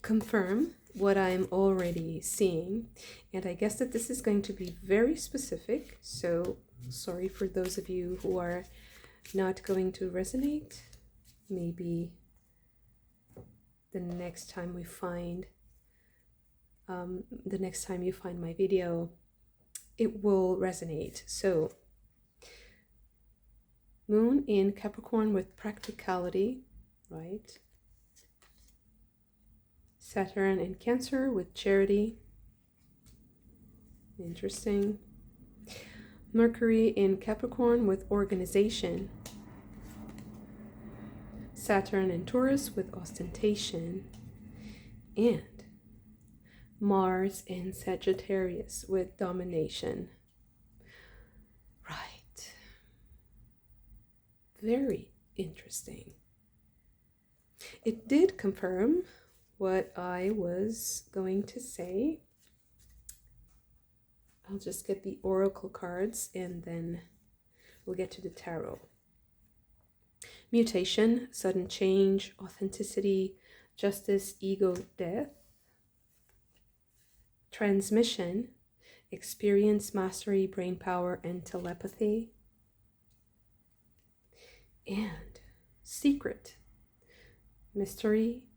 confirm what I'm already seeing. And I guess that this is going to be very specific, so sorry for those of you who are not going to resonate. Maybe the next time you find my video, it will resonate. So moon in Capricorn with practicality, right? Saturn in Cancer with charity. Interesting. Mercury in Capricorn with organization. Saturn in Taurus with ostentation. And Mars in Sagittarius with domination. Right. Very interesting. It did confirm what I was going to say. I'll just get the oracle cards and then we'll get to the tarot. Mutation, sudden change, authenticity, justice, ego, death. Transmission, experience, mastery, brain power, and telepathy. And secret, mystery,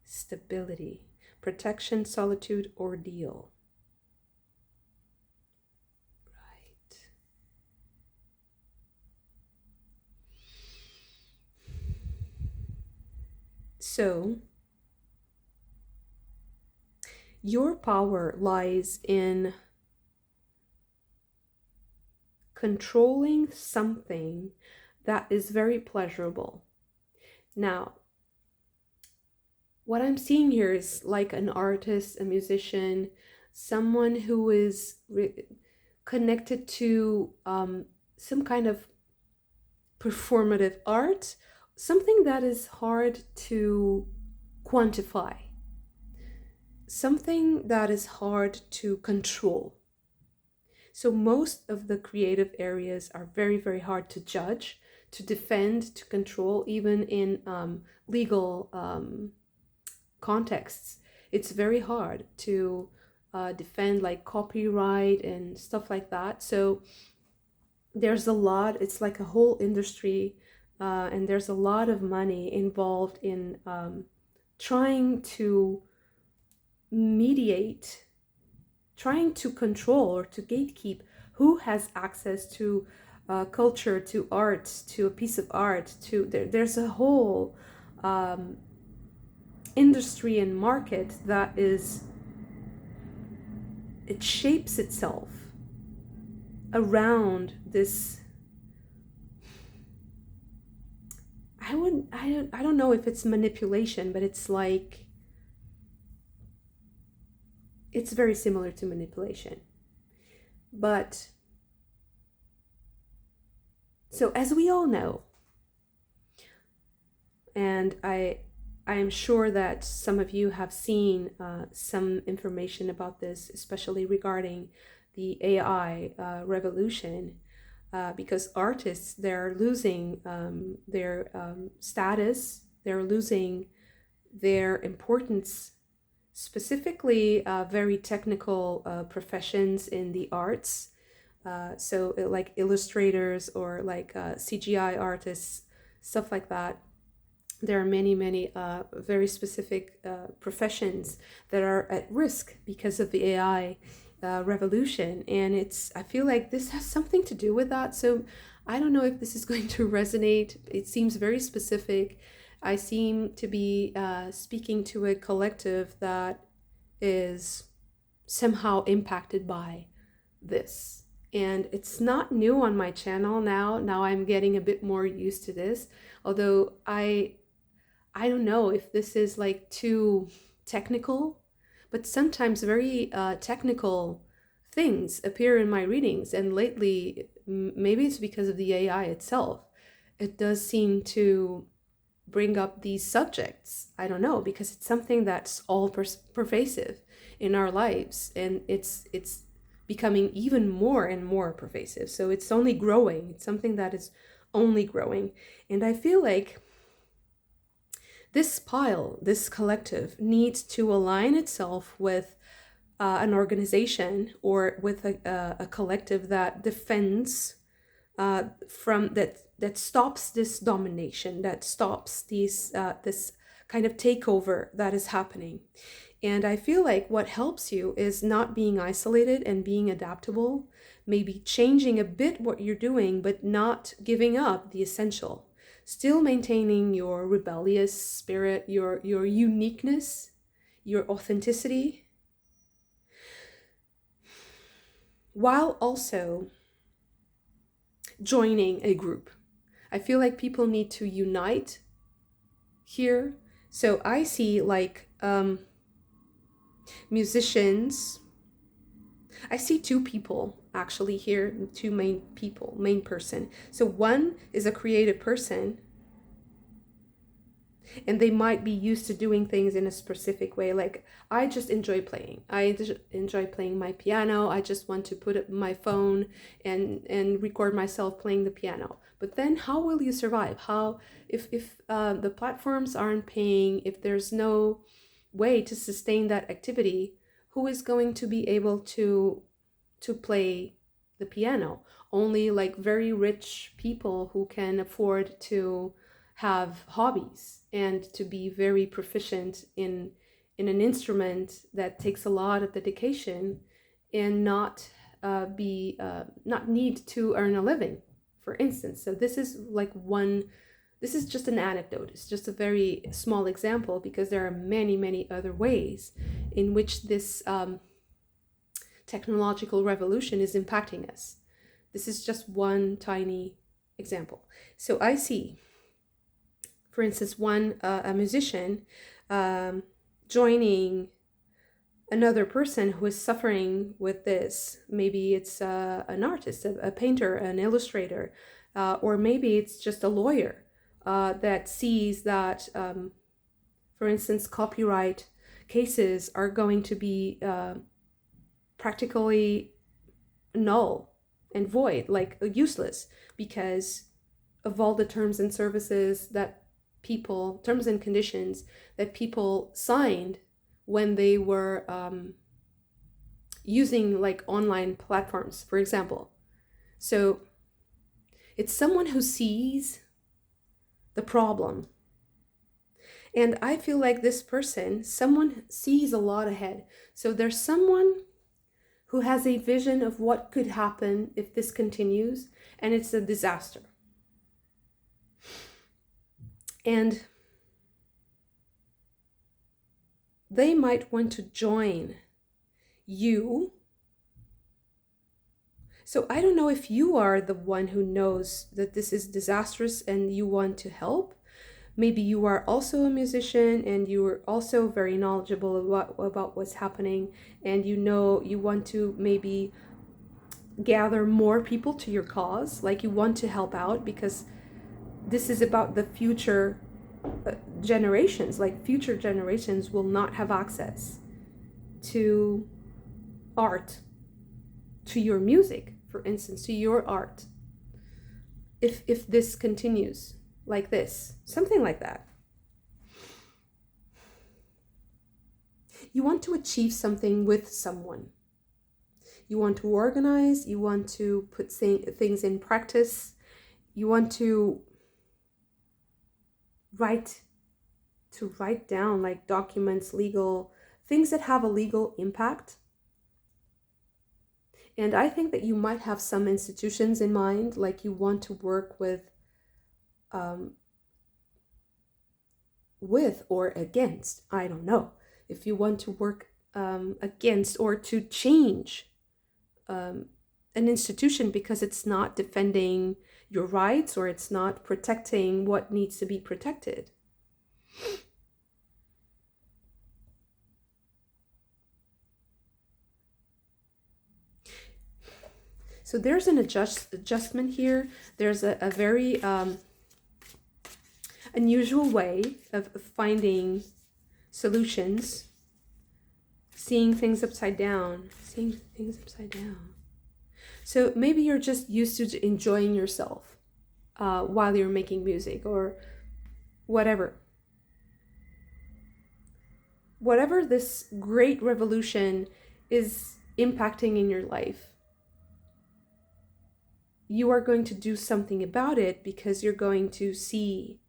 stability, protection, solitude, ordeal. Right. So, your power lies in controlling something that is very pleasurable. Now, what I'm seeing here is like an artist, a musician, someone who is connected to some kind of performative art, something that is hard to quantify, something that is hard to control. So most of the creative areas are very, very hard to judge, to defend, to control, even in legal contexts. It's very hard to defend like copyright and stuff like that. So there's a lot, it's like a whole industry, and there's a lot of money involved in trying to mediate, trying to control or to gatekeep who has access to culture, to art, to a piece of art, to there's a whole industry and market that is, it shapes itself around this. I don't know if it's manipulation, but it's like, it's very similar to manipulation. But so as we all know, and I am sure that some of you have seen some information about this, especially regarding the AI revolution, because artists, they're losing their status, they're losing their importance, specifically very technical professions in the arts. So like illustrators or like CGI artists, stuff like that. There are many, many very specific professions that are at risk because of the AI revolution. And I feel like this has something to do with that. So I don't know if this is going to resonate. It seems very specific. I seem to be speaking to a collective that is somehow impacted by this. And it's not new on my channel now. Now I'm getting a bit more used to this. Although I don't know if this is like too technical, but sometimes very technical things appear in my readings. And lately, maybe it's because of the AI itself, it does seem to bring up these subjects. I don't know, because it's something that's all pervasive in our lives, and it's becoming even more and more pervasive. So it's only growing. It's something that is only growing. And I feel like this pile, this collective, needs to align itself with an organization or with a collective that defends from that stops this domination, that stops these this kind of takeover that is happening. And I feel like what helps you is not being isolated and being adaptable, maybe changing a bit what you're doing, but not giving up the essential. Still maintaining your rebellious spirit, your uniqueness, your authenticity, while also joining a group. I feel like people need to unite here. So I see like musicians. I see two people actually here, two main person. So one is a creative person, And they might be used to doing things in a specific way. Like, I just enjoy playing. I just enjoy playing my piano. I just want to put up my phone and record myself playing the piano. But then how will you survive? How, if the platforms aren't paying, if there's no way to sustain that activity, who is going to be able to play the piano? Only like very rich people who can afford to have hobbies and to be very proficient in an instrument that takes a lot of dedication and not be not need to earn a living, for instance. So this is like one, this is just an anecdote. It's just a very small example, because there are many other ways in which this technological revolution is impacting us. This is just one tiny example. So I see, for instance, a musician joining another person who is suffering with this. Maybe it's an artist, a painter, an illustrator, or maybe it's just a lawyer that sees that, for instance, copyright cases are going to be practically null and void, like useless, because of all the terms and services that people, terms and conditions that people signed when they were using like online platforms, for example. So it's someone who sees the problem. And I feel like this person, someone sees a lot ahead. So there's someone who has a vision of what could happen if this continues, and it's a disaster. And they might want to join you. So I don't know if you are the one who knows that this is disastrous and you want to help. Maybe you are also a musician and you are also very knowledgeable about what's happening, and you know you want to maybe gather more people to your cause, like you want to help out, because this is about the future generations. Like, future generations will not have access to art, to your music, for instance, to your art, if this continues like this, something like that. You want to achieve something with someone. You want to organize, you want to put things in practice, you want to write down like documents, legal things that have a legal impact. And I think that you might have some institutions in mind, like you want to work with or against, I don't know, if you want to work against or to change an institution because it's not defending your rights or it's not protecting what needs to be protected. So there's an adjustment here. There's a very unusual way of finding solutions, seeing things upside down. So maybe you're just used to enjoying yourself while you're making music or whatever. Whatever this great revolution is impacting in your life, you are going to do something about it because you're going to see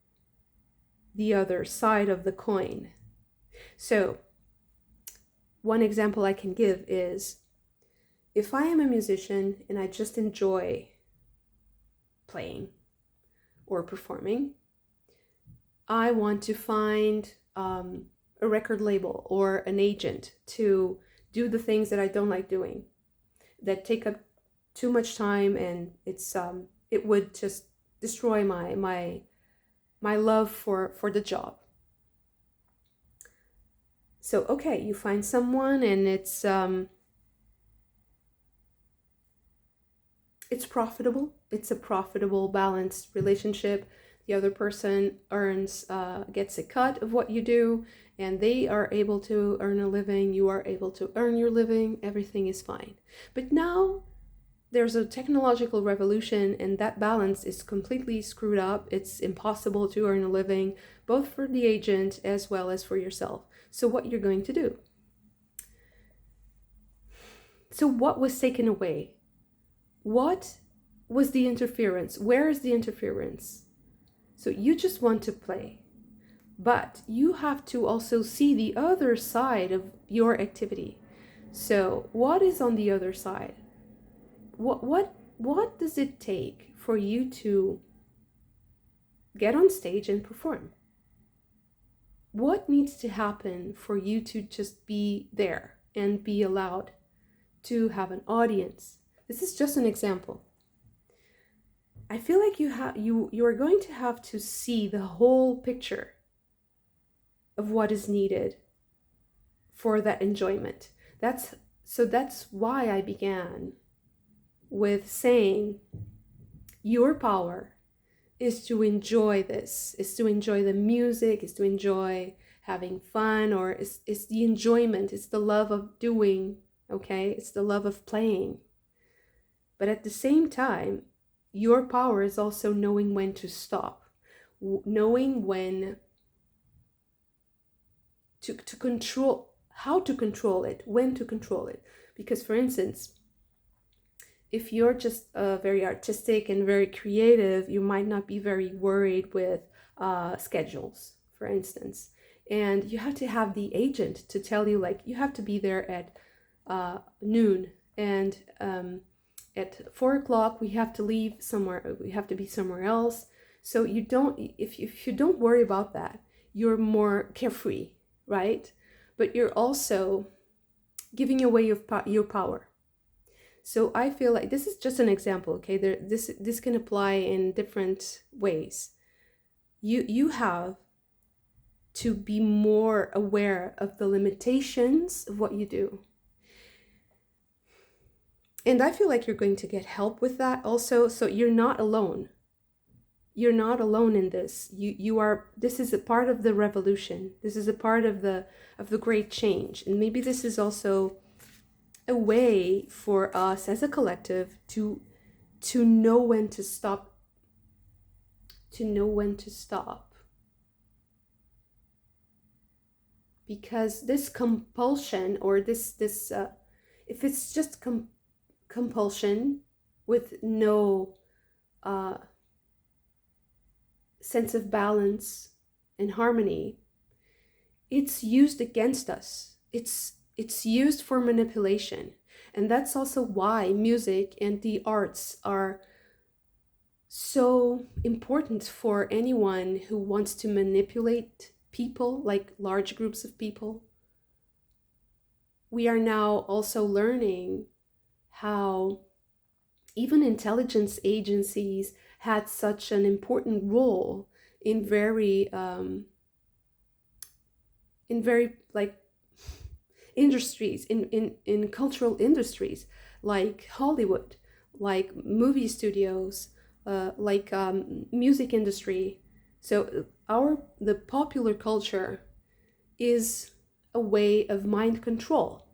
the other side of the coin. So one example I can give is, if I am a musician and I just enjoy playing or performing, I want to find a record label or an agent to do the things that I don't like doing, that take up too much time, and it would just destroy my love for the job. So okay, you find someone and it's profitable. It's a profitable, balanced relationship. the other person gets a cut of what you do, and they are able to earn a living, you are able to earn your living, everything is fine. But now there's a technological revolution, and that balance is completely screwed up. It's impossible to earn a living, both for the agent as well as for yourself. So what you're going to do? So what was taken away? What was the interference? Where is the interference? So you just want to play, but you have to also see the other side of your activity. So what is on the other side? What does it take for you to get on stage and perform? What needs to happen for you to just be there and be allowed to have an audience? This is just an example. I feel like you are going to have to see the whole picture of what is needed for that enjoyment. That's why I began with saying your power is to enjoy this, is to enjoy the music, is to enjoy having fun, or it's the enjoyment, it's the love of doing, okay? It's the love of playing. But at the same time, your power is also knowing when to stop, knowing when to control, how to control it, when to control it. Because for instance, if you're just very artistic and very creative, you might not be very worried with schedules, for instance. And you have to have the agent to tell you, like, you have to be there at noon, and at 4 o'clock we have to leave somewhere, we have to be somewhere else. So you don't, if you don't worry about that, you're more carefree, right? But you're also giving away your power. So I feel like this is just an example, okay? This can apply in different ways. You have to be more aware of the limitations of what you do. And I feel like you're going to get help with that also. So you're not alone. You're not alone in this. You are. This is a part of the revolution. This is a part of the great change. And maybe this is also a way for us as a collective to know when to stop. To know when to stop. Because this compulsion, or this if it's just compulsion with no sense of balance and harmony, it's used against us. It's used for manipulation. And that's also why music and the arts are so important for anyone who wants to manipulate people, like large groups of people. We are now also learning how even intelligence agencies had such an important role in very like industries, in cultural industries, like Hollywood, like movie studios, like music industry. So the popular culture is a way of mind control.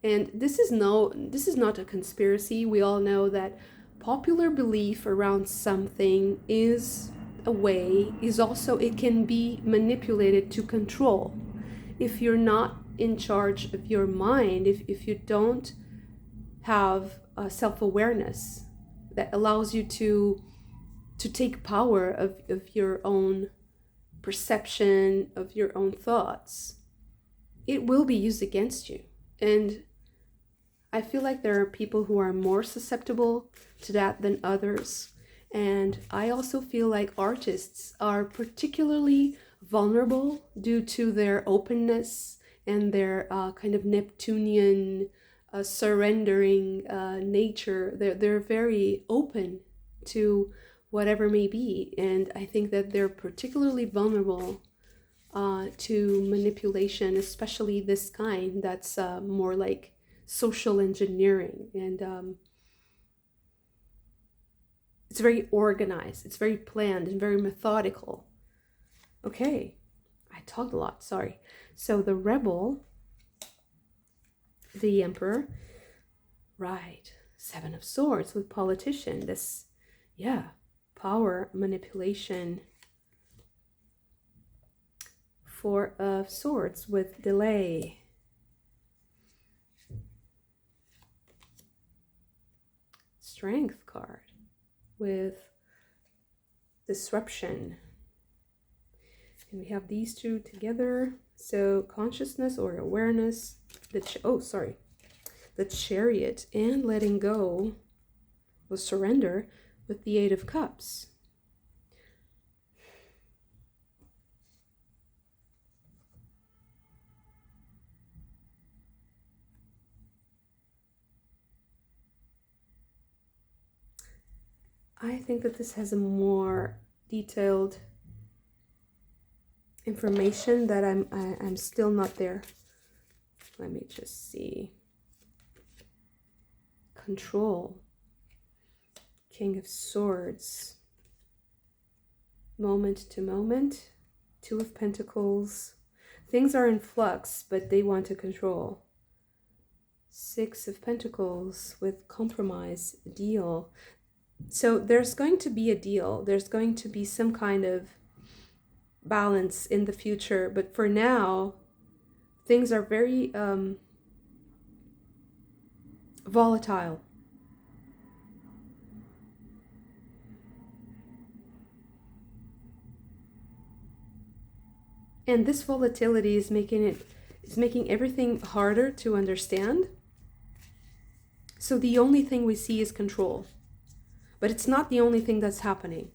And this is not a conspiracy. We all know that popular belief around something is also, it can be manipulated to control. If you're not in charge of your mind, if you don't have self-awareness that allows you to take power of your own perception, of your own thoughts, it will be used against you. And I feel like there are people who are more susceptible to that than others. And I also feel like artists are particularly vulnerable due to their openness and their kind of Neptunian surrendering nature. They're very open to whatever may be. And I think that they're particularly vulnerable to manipulation, especially this kind that's more like social engineering. And It's very organized. It's very planned and very methodical. Okay, I talked a lot, sorry. So the rebel, the emperor, right, 7 of Swords with politician. This, yeah, power, manipulation. 4 of Swords with delay. Strength card with disruption. And we have these two together. So consciousness or awareness. The Chariot, and letting go with surrender with the 8 of Cups. I think that this has a more detailed information that I'm still not there. Let me just see. Control. King of Swords. Moment to moment. 2 of Pentacles. Things are in flux, but they want to control. 6 of Pentacles with compromise, deal. So there's going to be a deal. There's going to be some kind of balance in the future. But for now, things are very volatile. And this volatility is making everything harder to understand. So the only thing we see is control. But it's not the only thing that's happening.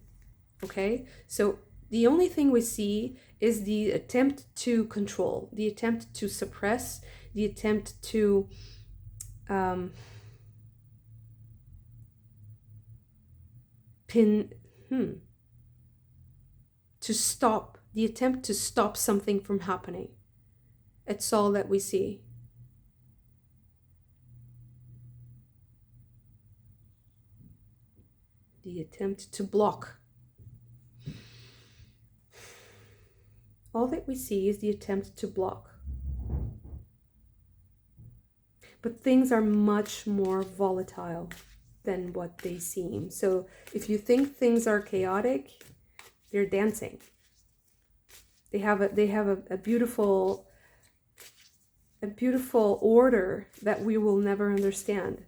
Okay? So the only thing we see is the attempt to control, the attempt to suppress, the attempt to to stop, the attempt to stop something from happening. It's all that we see. The attempt to block. All that we see is the attempt to block. But things are much more volatile than what they seem. So if you think things are chaotic, they're dancing. They have a beautiful order that we will never understand.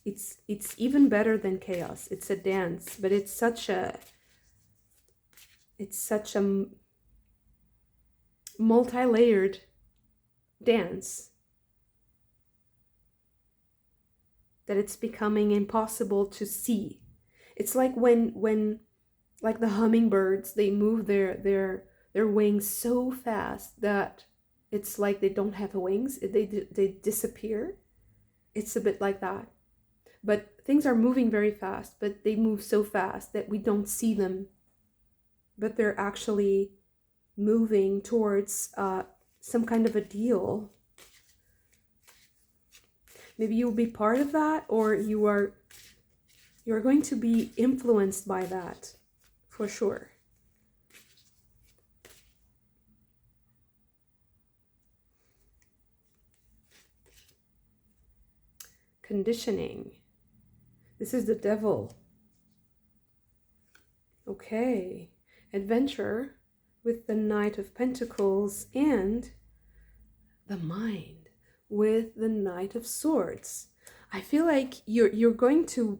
It's even better than chaos. It's a dance, but it's such a multi-layered dance that it's becoming impossible to see. It's like when like the hummingbirds, they move their wings so fast that it's like they don't have wings. They disappear. It's a bit like that. But things are moving very fast, but they move so fast that we don't see them. But they're actually moving towards some kind of a deal. Maybe you'll be part of that, or you're going to be influenced by that, for sure. Conditioning. This is the devil. Okay. Adventure with the Knight of Pentacles and the mind with the Knight of Swords. I feel like you're going to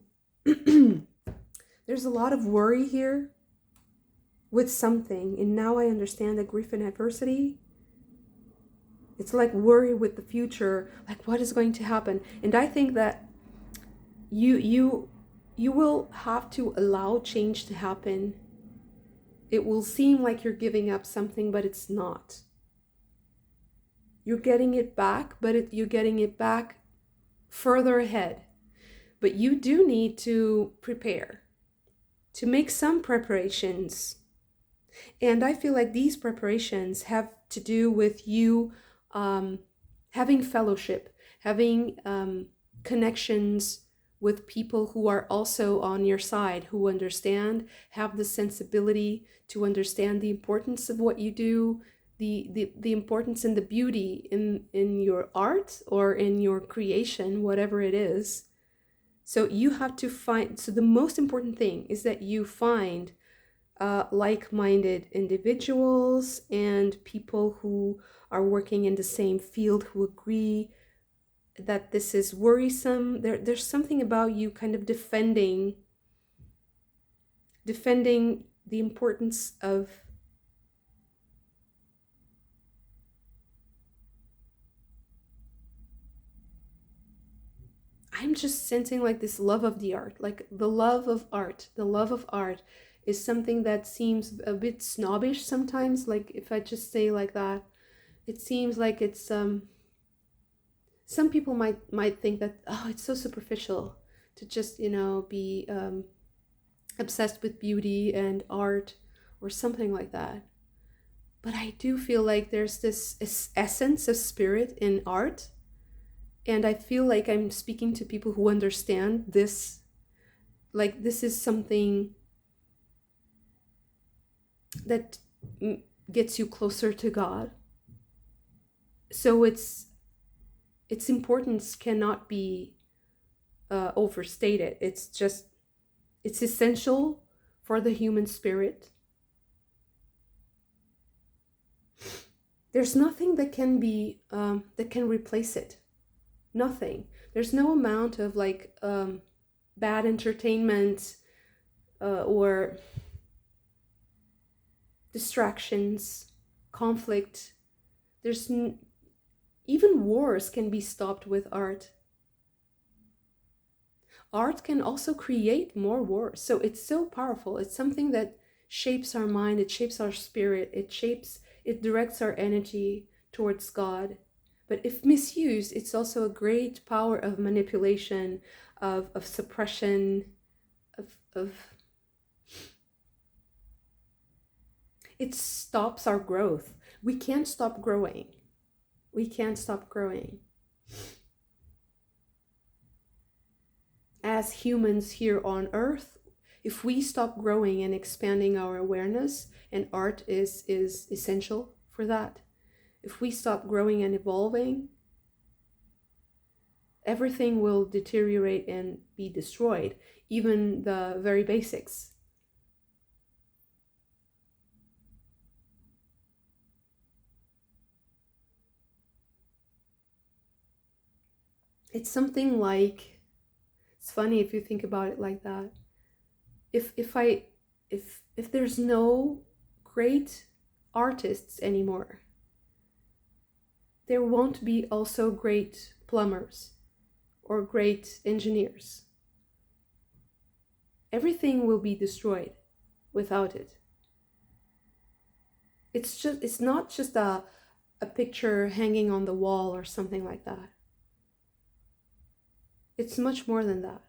there's a lot of worry here with something, and now I understand that grief and adversity, it's like worry with the future, like what is going to happen. And I think that you will have to allow change to happen. It will seem like you're giving up something, but it's not. You're getting it back, but you're getting it back further ahead. But you do need to prepare, to make some preparations. And I feel like these preparations have to do with you having fellowship, having connections with people who are also on your side, who understand, have the sensibility to understand the importance of what you do, the importance and the beauty in your art or in your creation, whatever it is. So you have to find, so the most important thing is that you find like-minded individuals and people who are working in the same field, who agree that this is worrisome. There's something about you kind of defending the importance of I'm just sensing like this love of the art, like the love of art. The love of art is something that seems a bit snobbish sometimes. Like if I just say like that, it seems like it's some people might think that, oh, it's so superficial to just, be obsessed with beauty and art or something like that. But I do feel like there's this essence of spirit in art. And I feel like I'm speaking to people who understand this. Like this is something that gets you closer to God. So its importance cannot be overstated. It's essential for the human spirit. There's nothing that can be that can replace it. Nothing. There's no amount of like bad entertainment or distractions, conflict. Even wars can be stopped with art. Art can also create more wars. So it's so powerful. It's something that shapes our mind, it shapes our spirit, it directs our energy towards God. But if misused, it's also a great power of manipulation, of suppression, of it stops our growth. We can't stop growing. We can't stop growing. As humans here on earth, if we stop growing and expanding our awareness, and art is essential for that, if we stop growing and evolving, everything will deteriorate and be destroyed, even the very basics. It's something like, it's funny if you think about it like that. If there's no great artists anymore, there won't be also great plumbers or great engineers. Everything will be destroyed without it. It's not just a picture hanging on the wall or something like that. It's much more than that.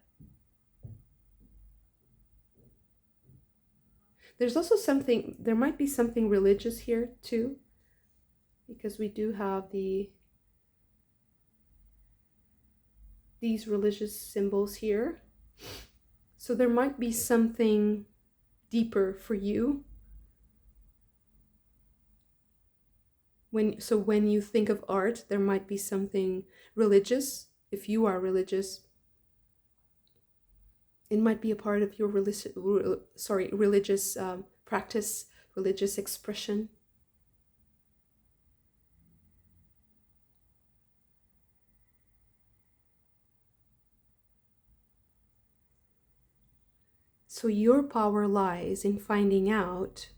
There's also there might be something religious here too, because we do have these religious symbols here. So there might be something deeper for you. When you think of art, there might be something religious. If you are religious, it might be a part of your religious practice, religious expression. So your power lies in finding out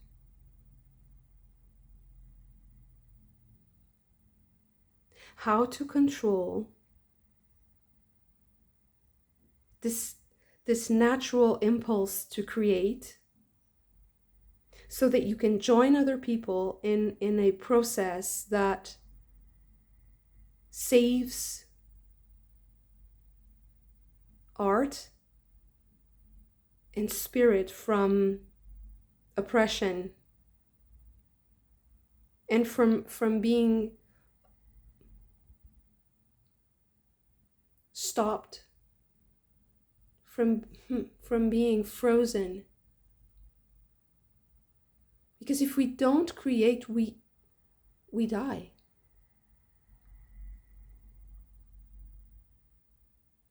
how to control this natural impulse to create, so that you can join other people in a process that saves art and spirit from oppression and from being stopped from being frozen. Because if we don't create, we die.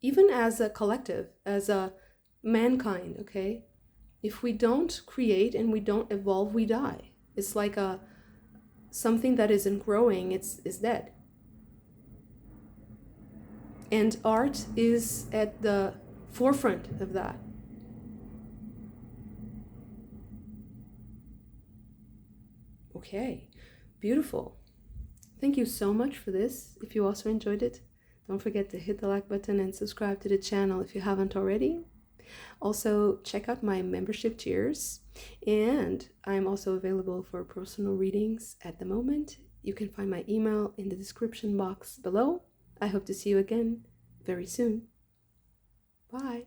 Even as a collective, as a mankind, okay? If we don't create and we don't evolve, we die. It's like something that isn't growing, is dead. And art is at the forefront of that. Okay, beautiful. Thank you so much for this. If you also enjoyed it, don't forget to hit the like button and subscribe to the channel if you haven't already. Also, check out my membership tiers, and I'm also available for personal readings at the moment. You can find my email in the description box below. I hope to see you again very soon. Bye.